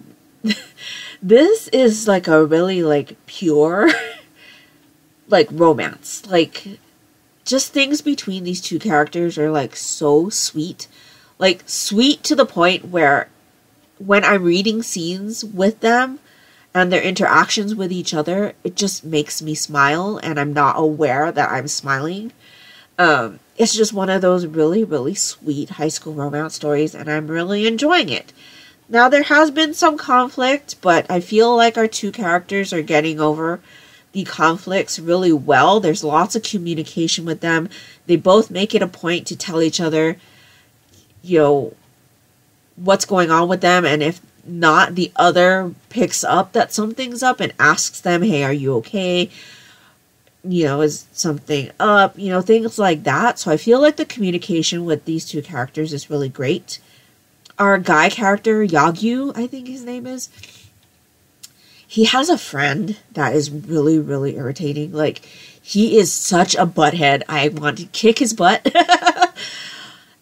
this is like a really like pure like romance. Like just things between these 2 characters are like so sweet. Like sweet to the point where when I'm reading scenes with them and their interactions with each other, it just makes me smile and I'm not aware that I'm smiling. It's just one of those really sweet high school romance stories, and I'm really enjoying it. Now, there has been some conflict, but I feel like our 2 characters are getting over the conflicts really well. There's lots of communication with them. They both make it a point to tell each other, you know, what's going on with them, and if not, the other picks up that something's up and asks them, hey, are you okay? You know, is something up? You know, things like that. So I feel like the communication with these 2 characters is really great. Our guy character, Yagyu, I think his name is, he has a friend that is really irritating. Like, he is such a butthead. I want to kick his butt.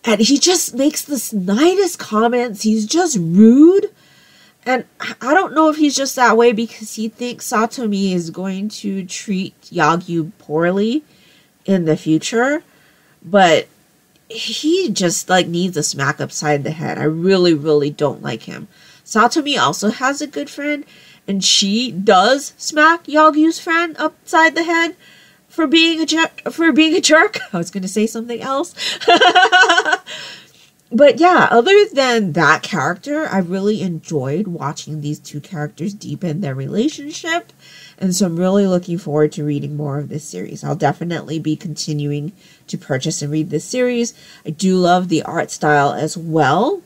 And he just makes the snidest comments. He's just rude. And I don't know if he's just that way because he thinks Satomi is going to treat Yagyu poorly in the future. But he just like needs a smack upside the head. I really don't like him. Satomi also has a good friend, and she does smack Yagyu's friend upside the head for being a jerk. I was going to say something else. But yeah, other than that character, I really enjoyed watching these 2 characters deepen their relationship. And so I'm really looking forward to reading more of this series. I'll definitely be continuing to purchase and read this series. I do love the art style as well.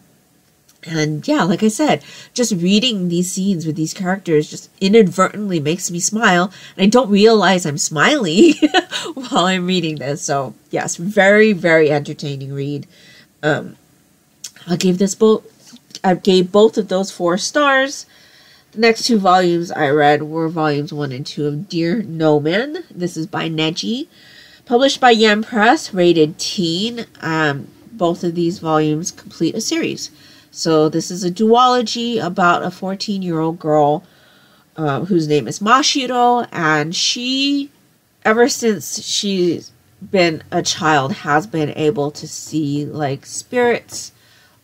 And yeah, like I said, just reading these scenes with these characters just inadvertently makes me smile. And I don't realize I'm smiling while I'm reading this. So yes, very, very entertaining read. I gave both of those 4 stars. The next 2 volumes I read were volumes 1 and 2 of Dear Noman. This is by Neji. Published by Yen Press, rated teen. Both of these volumes complete a series. So this is a duology about a 14-year-old girl whose name is Mashiro, and she, ever since she's been a child, has been able to see like spirits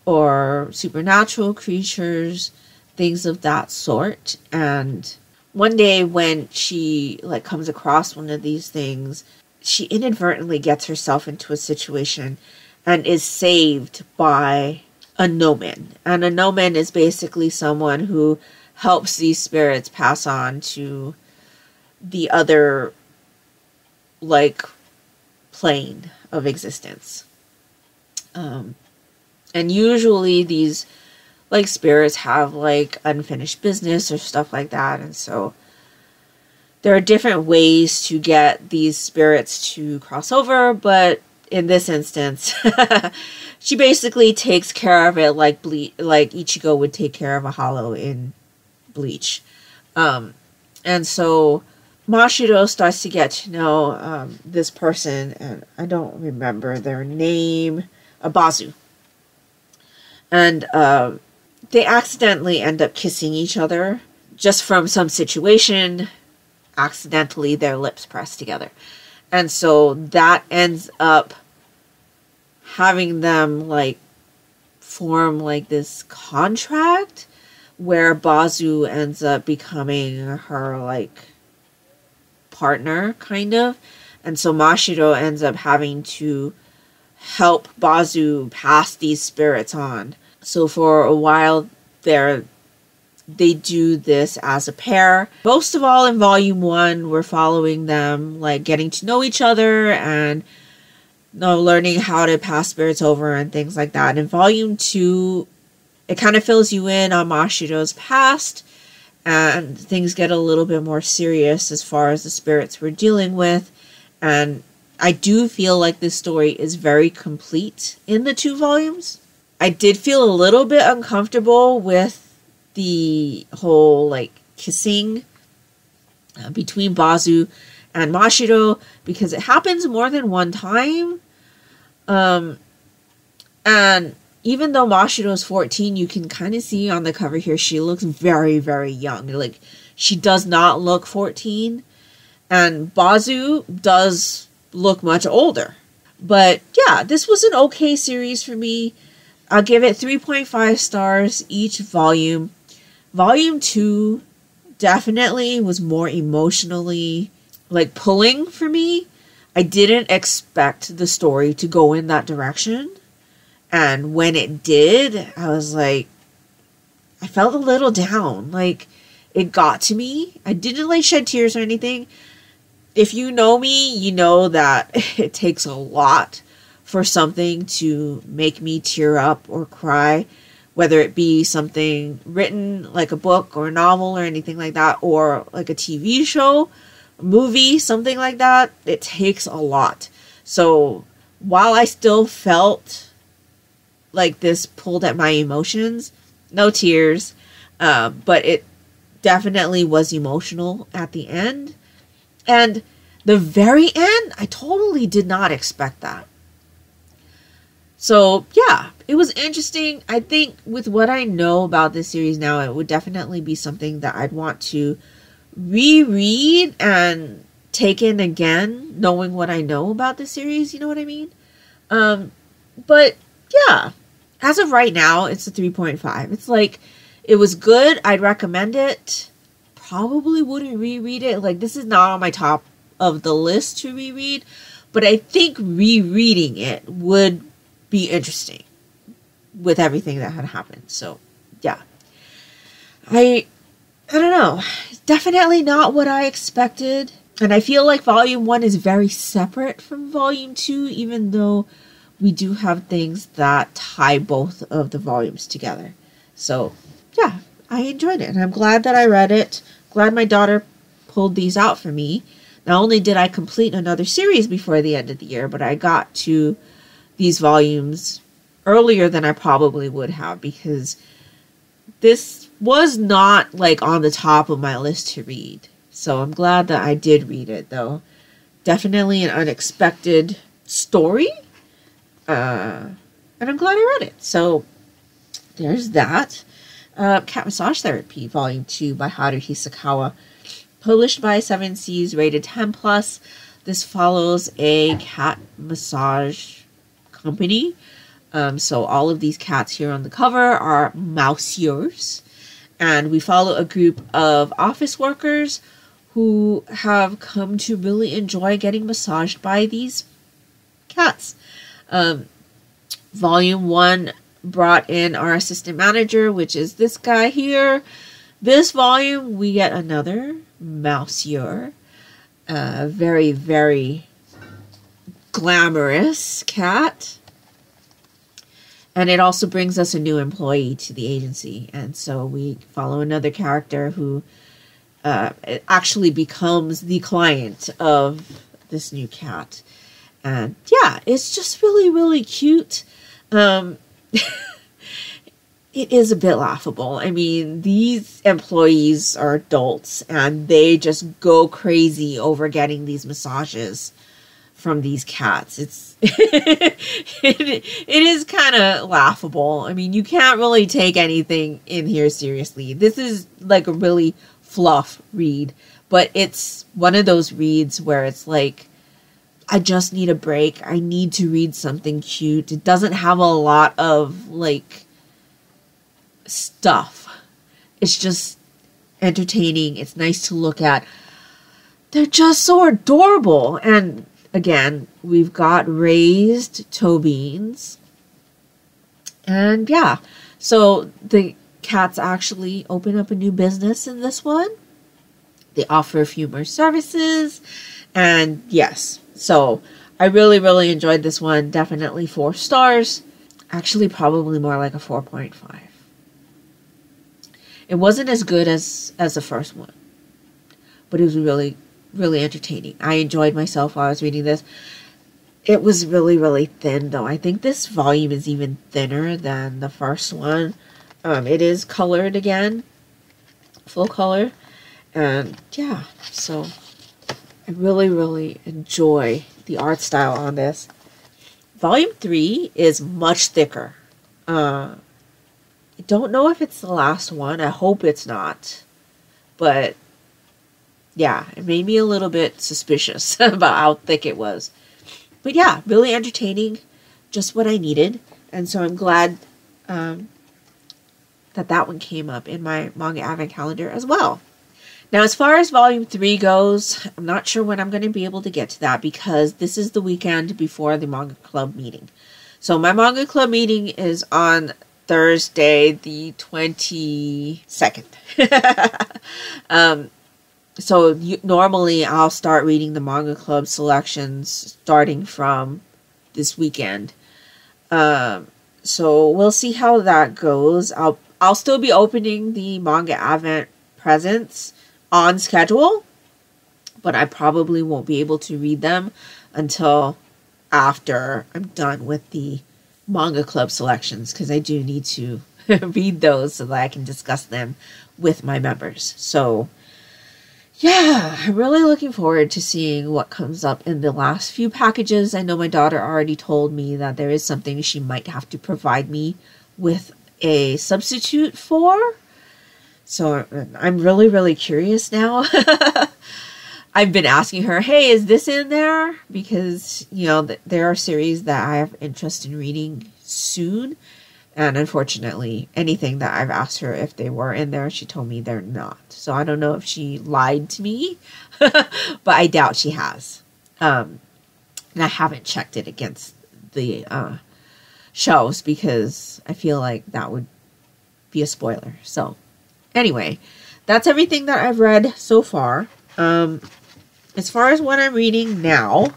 or supernatural creatures, things of that sort. And one day when she like comes across one of these things, she inadvertently gets herself into a situation and is saved by a Noman. And a Noman is basically someone who helps these spirits pass on to the other like plane of existence. And usually these like spirits have like unfinished business or stuff like that, and so there are different ways to get these spirits to cross over, but in this instance she basically takes care of it like Ichigo would take care of a hollow in Bleach. And so Mashiro starts to get to know this person, and I don't remember their name, Bazu. And they accidentally end up kissing each other just from some situation. Accidentally, their lips press together. And so that ends up having them like form like this contract where Bazu ends up becoming her like partner, kind of. And so Mashiro ends up having to help Bazu pass these spirits on. So for a while they do this as a pair. Most of all in volume 1, we're following them like getting to know each other and learning how to pass spirits over and things like that. In volume 2, it kind of fills you in on Mashiro's past, and things get a little bit more serious as far as the spirits we're dealing with. And I do feel like this story is very complete in the 2 volumes. I did feel a little bit uncomfortable with the whole like kissing between Bazu and Mashiro because it happens more than one time. And even though Mashiro is 14, you can kind of see on the cover here she looks very, very young. Like, she does not look 14, and Bazu does look much older. But yeah, this was an okay series for me. I'll give it 3.5 stars each volume. Volume 2 definitely was more emotionally like pulling for me. I didn't expect the story to go in that direction. And when it did, I was like, I felt a little down. Like, it got to me. I didn't like shed tears or anything. If you know me, you know that it takes a lot for something to make me tear up or cry, whether it be something written like a book or a novel or anything like that, or like a TV show, a movie, something like that. It takes a lot. So while I still felt like this pulled at my emotions, no tears, but it definitely was emotional at the end. And the very end, I totally did not expect that. So yeah, it was interesting. I think with what I know about this series now, it would definitely be something that I'd want to reread and take in again, knowing what I know about the series, you know what I mean? But yeah, as of right now, it's a 3.5. It's like, it was good. I'd recommend it. Probably wouldn't reread it. Like, this is not on my top of the list to reread, but I think rereading it would be interesting with everything that had happened. So yeah, I don't know, definitely not what I expected. And I feel like volume 1 is very separate from volume 2, even though we do have things that tie both of the volumes together. So, yeah, I enjoyed it. And I'm glad that I read it. Glad my daughter pulled these out for me. Not only did I complete another series before the end of the year, but I got to these volumes earlier than I probably would have, because this was not like on the top of my list to read. So I'm glad that I did read it, though. Definitely an unexpected story. And I'm glad I read it. So there's that. Cat Massage Therapy, Volume 2 by Haru Hisakawa. Published by 7 Seas, rated 10+. This follows a cat massage company. So all of these cats here on the cover are mousiers. And we follow a group of office workers who have come to really enjoy getting massaged by these cats. Volume 1 brought in our assistant manager, which is this guy here. This volume, we get another mousier. Very, very glamorous cat. And it also brings us a new employee to the agency. And so we follow another character who actually becomes the client of this new cat. And yeah, it's just really, really cute. It is a bit laughable. I mean, these employees are adults and they just go crazy over getting these massages from these cats. It is kind of laughable. I mean, you can't really take anything in here seriously. This is like a really fluff read, but it's one of those reads where it's like, I just need a break. I need to read something cute. It doesn't have a lot of like stuff. It's just entertaining. It's nice to look at. They're just so adorable. And again, we've got raised toe beans. And yeah, so the cats actually open up a new business in this one. They offer a few more services. And yes, so I really, really enjoyed this one. Definitely 4 stars. Actually, probably more like a 4.5. It wasn't as good as the first one, but it was really, really entertaining. I enjoyed myself while I was reading this. It was really, really thin, though. I think this volume is even thinner than the first one. It is colored again, full color. And yeah, so I really, really enjoy the art style on this. Volume 3 is much thicker. I don't know if it's the last one. I hope it's not. But yeah, it made me a little bit suspicious about how thick it was. But yeah, really entertaining. Just what I needed. And so I'm glad that one came up in my manga advent calendar as well. Now, as far as Volume 3 goes, I'm not sure when I'm going to be able to get to that because this is the weekend before the manga club meeting. So my manga club meeting is on Thursday, the 22nd. So normally I'll start reading the manga club selections starting from this weekend. So we'll see how that goes. I'll still be opening the manga advent presents on schedule, but I probably won't be able to read them until after I'm done with the manga club selections, because I do need to read those so that I can discuss them with my members. So yeah, I'm really looking forward to seeing what comes up in the last few packages. I know my daughter already told me that there is something she might have to provide me with a substitute for. So I'm really, really curious now. I've been asking her, hey, is this in there? Because, you know, there are series that I have interest in reading soon. And unfortunately, anything that I've asked her if they were in there, she told me they're not. So I don't know if she lied to me, but I doubt she has. And I haven't checked it against the shows because I feel like that would be a spoiler. So anyway, that's everything that I've read so far. As far as what I'm reading now,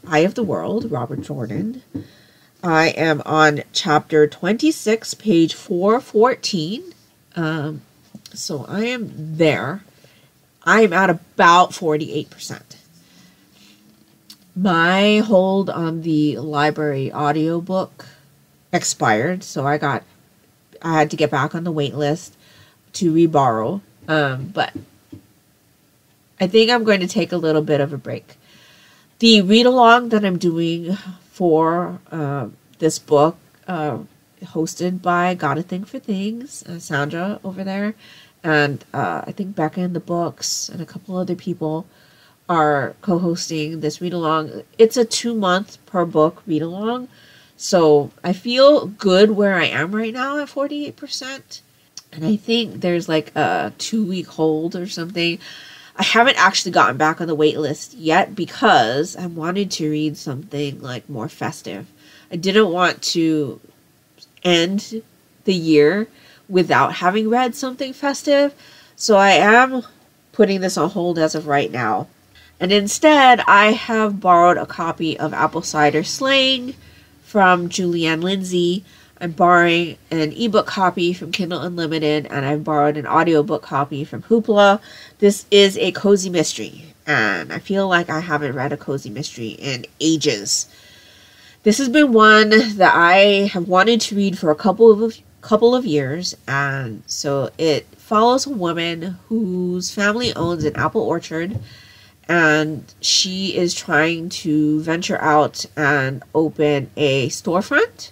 Eye of the World, Robert Jordan. I am on chapter 26, page 414. So I am there. I am at about 48%. My hold on the library audiobook expired, so I had to get back on the wait list to reborrow. But I think I'm going to take a little bit of a break. The read-along that I'm doing for this book, hosted by Got a Thing for Things, Sandra over there, and I think Becca in the Books and a couple other people are co-hosting this read-along. It's a 2-month per book read-along, so I feel good where I am right now at 48%, and I think there's like a 2-week hold or something. I haven't actually gotten back on the wait list yet because I wanted to read something like more festive. I didn't want to end the year without having read something festive, so I am putting this on hold as of right now. And instead, I have borrowed a copy of Apple Cider Slang from Julianne Lindsay. I'm borrowing an ebook copy from Kindle Unlimited, and I've borrowed an audiobook copy from Hoopla. This is a cozy mystery, and I feel like I haven't read a cozy mystery in ages. This has been one that I have wanted to read for a couple of years, and so it follows a woman whose family owns an apple orchard, and she is trying to venture out and open a storefront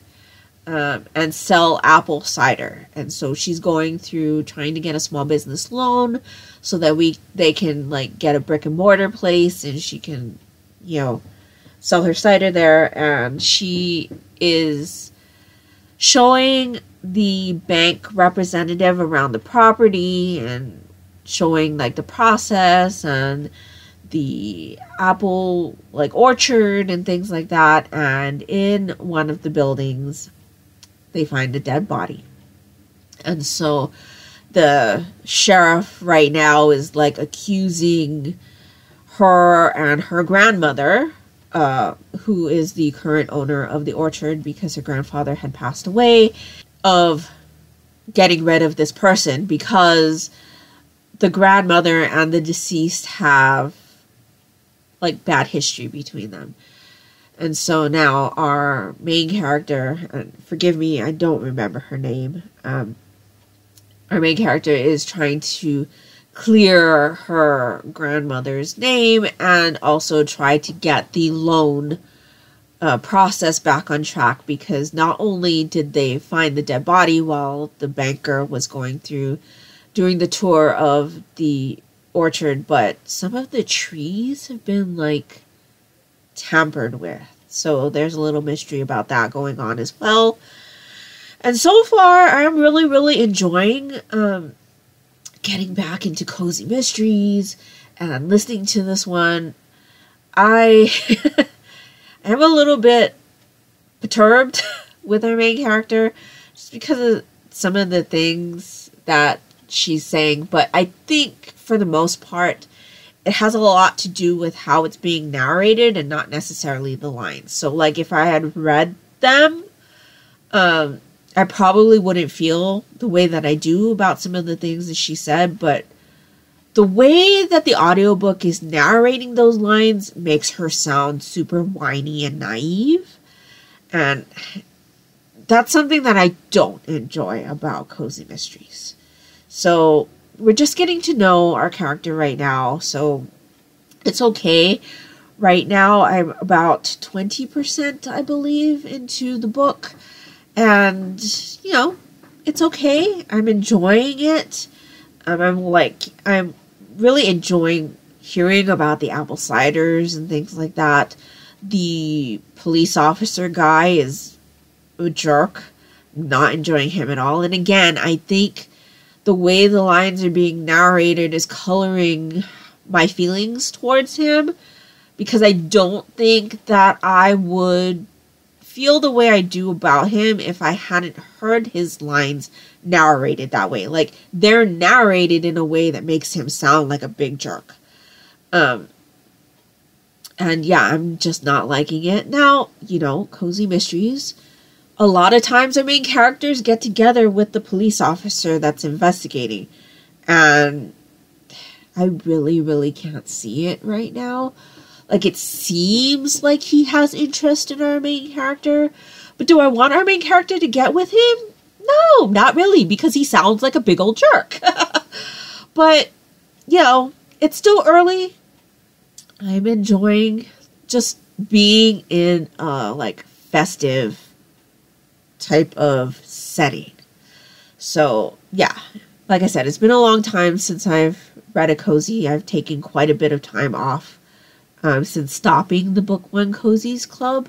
and sell apple cider. And so she's going through trying to get a small business loan so that they can like get a brick and mortar place, and she can, sell her cider there. And she is showing the bank representative around the property and showing like the process and the apple like orchard and things like that. And in one of the buildings, they find a dead body. And so the sheriff right now is like accusing her and her grandmother, who is the current owner of the orchard because her grandfather had passed away, of getting rid of this person because the grandmother and the deceased have like bad history between them. And so now our main character, and forgive me, I don't remember her name. Our main character is trying to clear her grandmother's name and also try to get the loan process back on track, because not only did they find the dead body while the banker was doing the tour of the orchard, but some of the trees have been like tampered with. So there's a little mystery about that going on as well. And so far, I'm really, really enjoying getting back into cozy mysteries and listening to this one. I am a little bit perturbed with our main character just because of some of the things that she's saying. But I think for the most part, it has a lot to do with how it's being narrated and not necessarily the lines. So, like, if I had read them, I probably wouldn't feel the way that I do about some of the things that she said. But the way that the audiobook is narrating those lines makes her sound super whiny and naive. And that's something that I don't enjoy about cozy mysteries. So we're just getting to know our character right now, so it's okay. Right now, I'm about 20%, I believe, into the book, and, it's okay. I'm enjoying it. I'm really enjoying hearing about the apple ciders and things like that. The police officer guy is a jerk. Not enjoying him at all. And again, I think the way the lines are being narrated is coloring my feelings towards him, because I don't think that I would feel the way I do about him if I hadn't heard his lines narrated that way. Like, they're narrated in a way that makes him sound like a big jerk. And yeah, I'm just not liking it. Now, you know, cozy mysteries. A lot of times our main characters get together with the police officer that's investigating. And I really, really can't see it right now. Like, it seems like he has interest in our main character. But do I want our main character to get with him? No, not really, because he sounds like a big old jerk. But, you know, it's still early. I'm enjoying just being in a, like, festive type of setting. So, yeah. Like I said, it's been a long time since I've read a cozy. I've taken quite a bit of time off since stopping the Book One Cozies Club.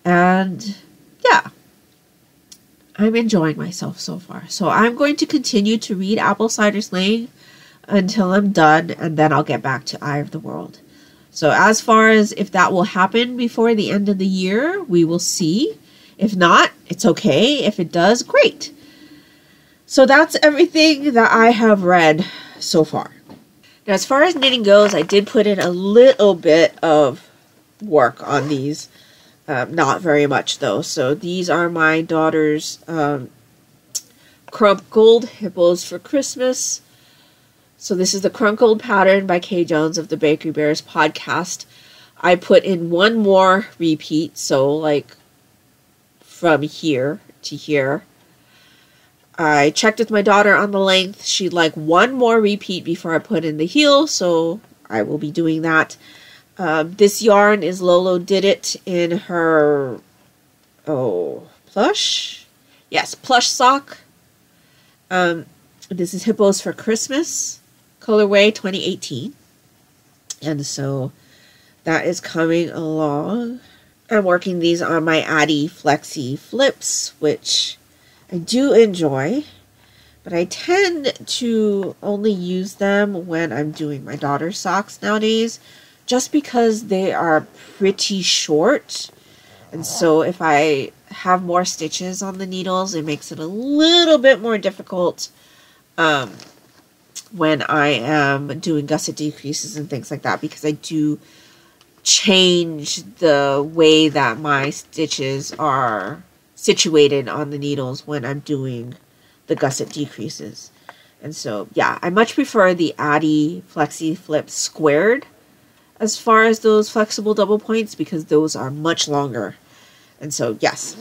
And, yeah. I'm enjoying myself so far. So I'm going to continue to read Apple Cider Slaying until I'm done, and then I'll get back to Eye of the World. So as far as if that will happen before the end of the year, we will see. If not, it's okay. If it does, great. So that's everything that I have read so far. Now, as far as knitting goes, I did put in a little bit of work on these. Not very much, though. So these are my daughter's crumpled hippos for Christmas. So this is the crumpled pattern by Kay Jones of the Bakery Bears podcast. I put in one more repeat, so like from here to here. I checked with my daughter on the length. She'd like one more repeat before I put in the heel, so I will be doing that. This yarn is Lolo Did It in her, plush? Yes, plush sock. This is Hippos for Christmas, colorway 2018. And so that is coming along. I'm working these on my Addy Flexi Flips, which I do enjoy, but I tend to only use them when I'm doing my daughter's socks nowadays, just because they are pretty short. And so if I have more stitches on the needles, it makes it a little bit more difficult when I am doing gusset decreases and things like that, because I do change the way that my stitches are situated on the needles when I'm doing the gusset decreases. And so, yeah, I much prefer the Addy Flexi Flip squared as far as those flexible double points, because those are much longer. And so, yes,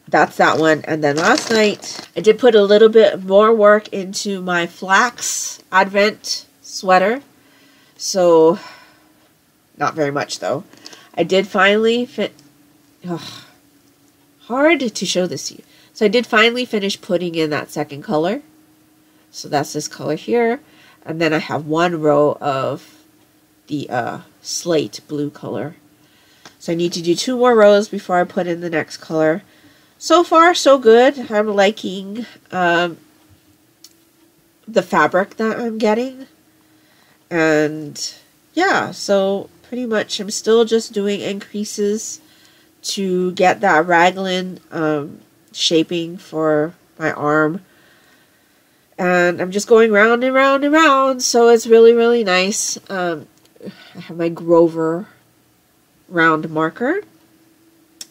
that's that one. And then last night, I did put a little bit more work into my Flax Advent sweater. So, not very much, though. I did finally hard to show this to you. So I did finally finish putting in that second color. So that's this color here. And then I have one row of the slate blue color. So I need to do 2 more rows before I put in the next color. So far, so good. I'm liking the fabric that I'm getting. And yeah, so pretty much I'm still just doing increases to get that raglan shaping for my arm. And I'm just going round and round and round, so it's really, really nice. I have my Grover round marker.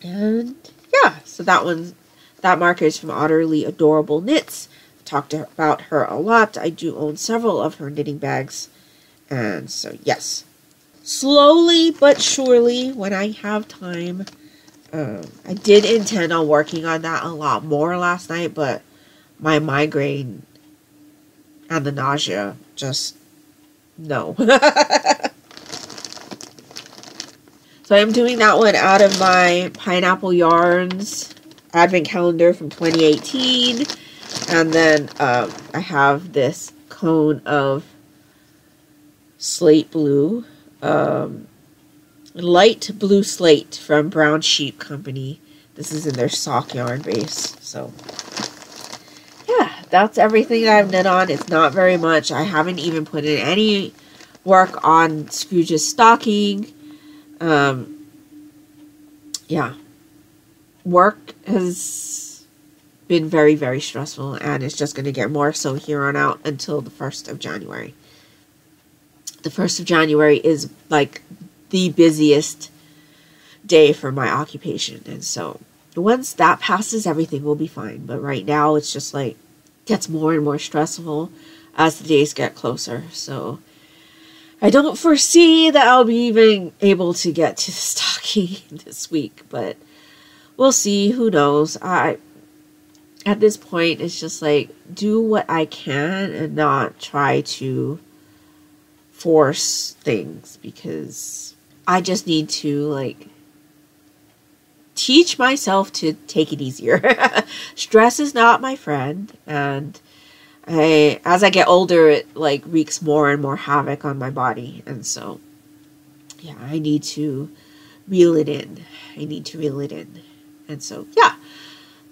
And yeah, so that marker is from Utterly Adorable Knits. I've talked about her a lot. I do own several of her knitting bags. And so, yes. Slowly but surely, when I have time, I did intend on working on that a lot more last night, but my migraine and the nausea just, no. So I'm doing that one out of my Pineapple Yarns Advent Calendar from 2018. And then I have this cone of slate blue, light blue slate from Brown Sheep Company. This is in their sock yarn base. So yeah, that's everything that I've knit on. It's not very much. I haven't even put in any work on Scrooge's stocking. Yeah, work has been very, very stressful, and it's just going to get more so here on out until the 1st of January. the 1st of January is like the busiest day for my occupation. And so once that passes, everything will be fine. But right now it's just like gets more and more stressful as the days get closer. So I don't foresee that I'll be even able to get to the stocking this week, but we'll see. Who knows? At this point, it's just like do what I can and not try to force things, because I just need to like teach myself to take it easier. Stress is not my friend, and as I get older, it like wreaks more and more havoc on my body. And so, yeah, I need to reel it in. And so, yeah,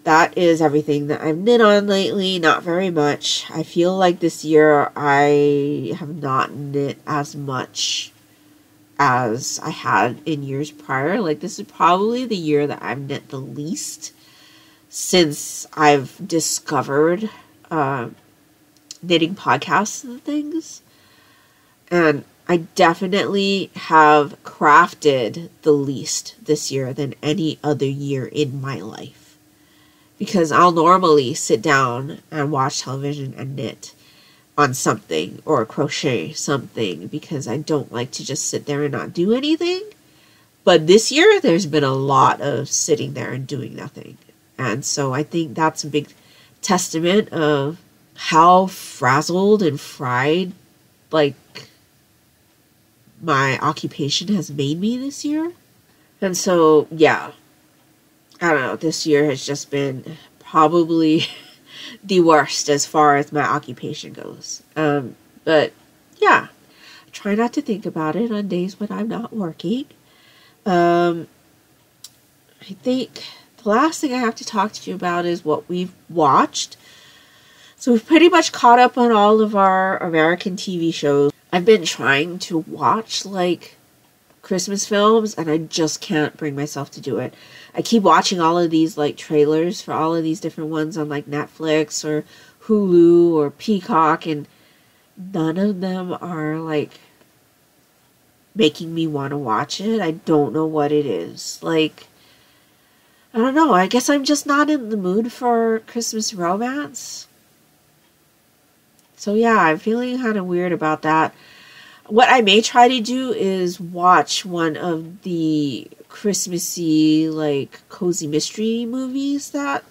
that is everything that I've knit on lately. Not very much. I feel like this year I have not knit as much as I had in years prior. Like, this is probably the year that I've knit the least since I've discovered knitting podcasts and things. And I definitely have crafted the least this year than any other year in my life, because I'll normally sit down and watch television and knit on something or crochet something, because I don't like to just sit there and not do anything. But this year there's been a lot of sitting there and doing nothing, and so I think that's a big testament of how frazzled and fried like my occupation has made me this year. And so, yeah, I don't know, this year has just been probably the worst as far as my occupation goes. But yeah, I try not to think about it on days when I'm not working. I think the last thing I have to talk to you about is what we've watched. So we've pretty much caught up on all of our American TV shows. I've been trying to watch like Christmas films, and I just can't bring myself to do it. I keep watching all of these like trailers for all of these different ones on like Netflix or Hulu or Peacock, and none of them are like making me want to watch it. I don't know what it is. Like, I don't know. I guess I'm just not in the mood for Christmas romance. So yeah, I'm feeling kind of weird about that. What I may try to do is watch one of the Christmassy, like, cozy mystery movies that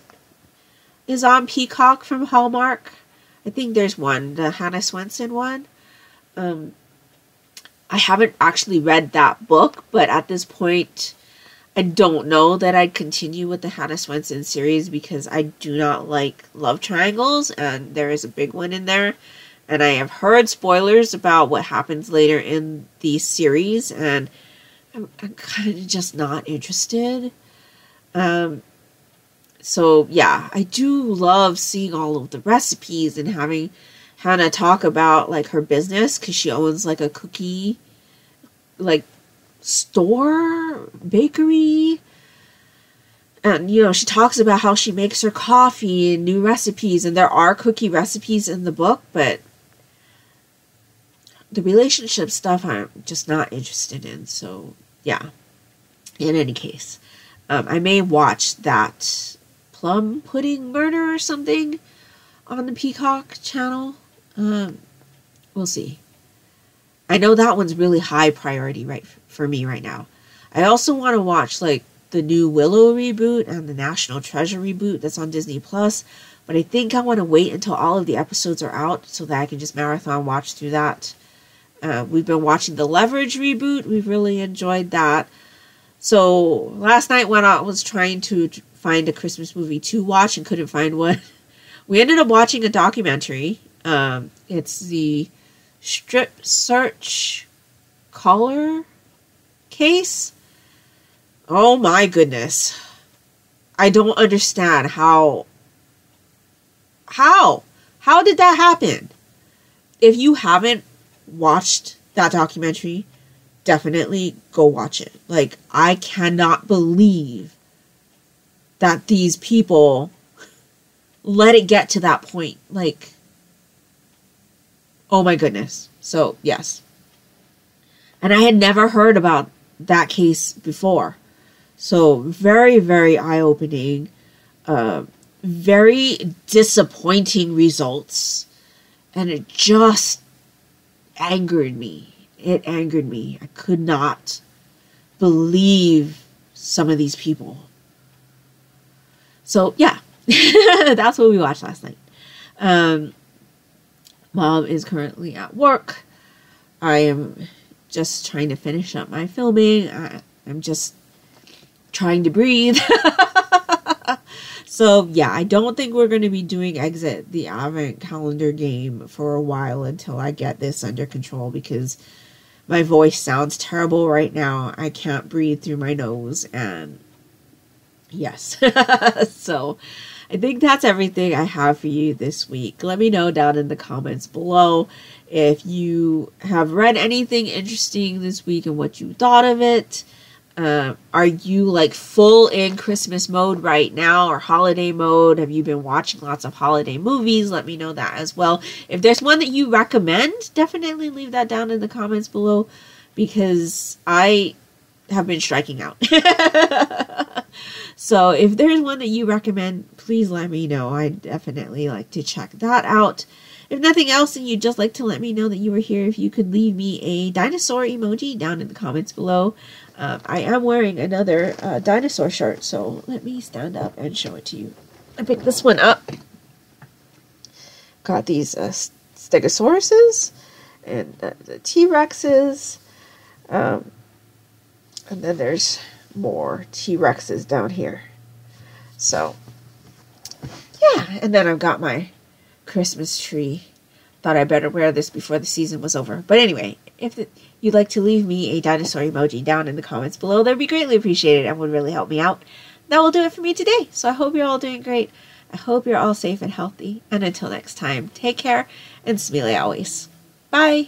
is on Peacock from Hallmark. I think there's one, the Hannah Swenson one. I haven't actually read that book, but at this point, I don't know that I'd continue with the Hannah Swenson series, because I do not like love triangles, and there is a big one in there. And I have heard spoilers about what happens later in the series, and I'm kind of just not interested. So yeah, I do love seeing all of the recipes and having Hannah talk about like her business, because she owns like a cookie like store, bakery, and you know, she talks about how she makes her coffee and new recipes, and there are cookie recipes in the book, but the relationship stuff I'm just not interested in. So yeah, in any case, I may watch that Plum Pudding Murder or something on the Peacock channel. We'll see. I know that one's really high priority right for me right now. I also want to watch like the new Willow reboot and the National Treasure reboot that's on Disney Plus, but I think I want to wait until all of the episodes are out so that I can just marathon watch through that. We've been watching the Leverage reboot. We've really enjoyed that. So last night when I was trying to find a Christmas movie to watch and couldn't find one, we ended up watching a documentary. It's the Strip Search Collar case. Oh my goodness. I don't understand how did that happen? If you haven't watched that documentary, definitely go watch it. Like, I cannot believe that these people let it get to that point. Like, oh my goodness. So, yes. And I had never heard about that case before. So very, very eye-opening. Very disappointing results. And it just angered me. It angered me. I could not believe some of these people. So, yeah. That's what we watched last night. Mom is currently at work. I am just trying to finish up my filming. I'm just trying to breathe. So, yeah, I don't think we're going to be doing Exit the Advent Calendar game for a while until I get this under control, because my voice sounds terrible right now. I can't breathe through my nose, and yes. So, I think that's everything I have for you this week. Let me know down in the comments below if you have read anything interesting this week and what you thought of it. Are you like full in Christmas mode right now, or holiday mode? Have you been watching lots of holiday movies? Let me know that as well. If there's one that you recommend, definitely leave that down in the comments below, because I have been striking out. So if there's one that you recommend, please let me know. I'd definitely like to check that out. If nothing else, and you'd just like to let me know that you were here, if you could leave me a dinosaur emoji down in the comments below. I am wearing another dinosaur shirt, so let me stand up and show it to you. I picked this one up. Got these Stegosauruses and the T-Rexes. And then there's more T-Rexes down here. So, yeah. And then I've got my Christmas tree. Thought I better wear this before the season was over. But anyway, if you'd like to leave me a dinosaur emoji down in the comments below, that'd be greatly appreciated and would really help me out. That will do it for me today. So I hope you're all doing great. I hope you're all safe and healthy. And until next time, take care and smile always. Bye.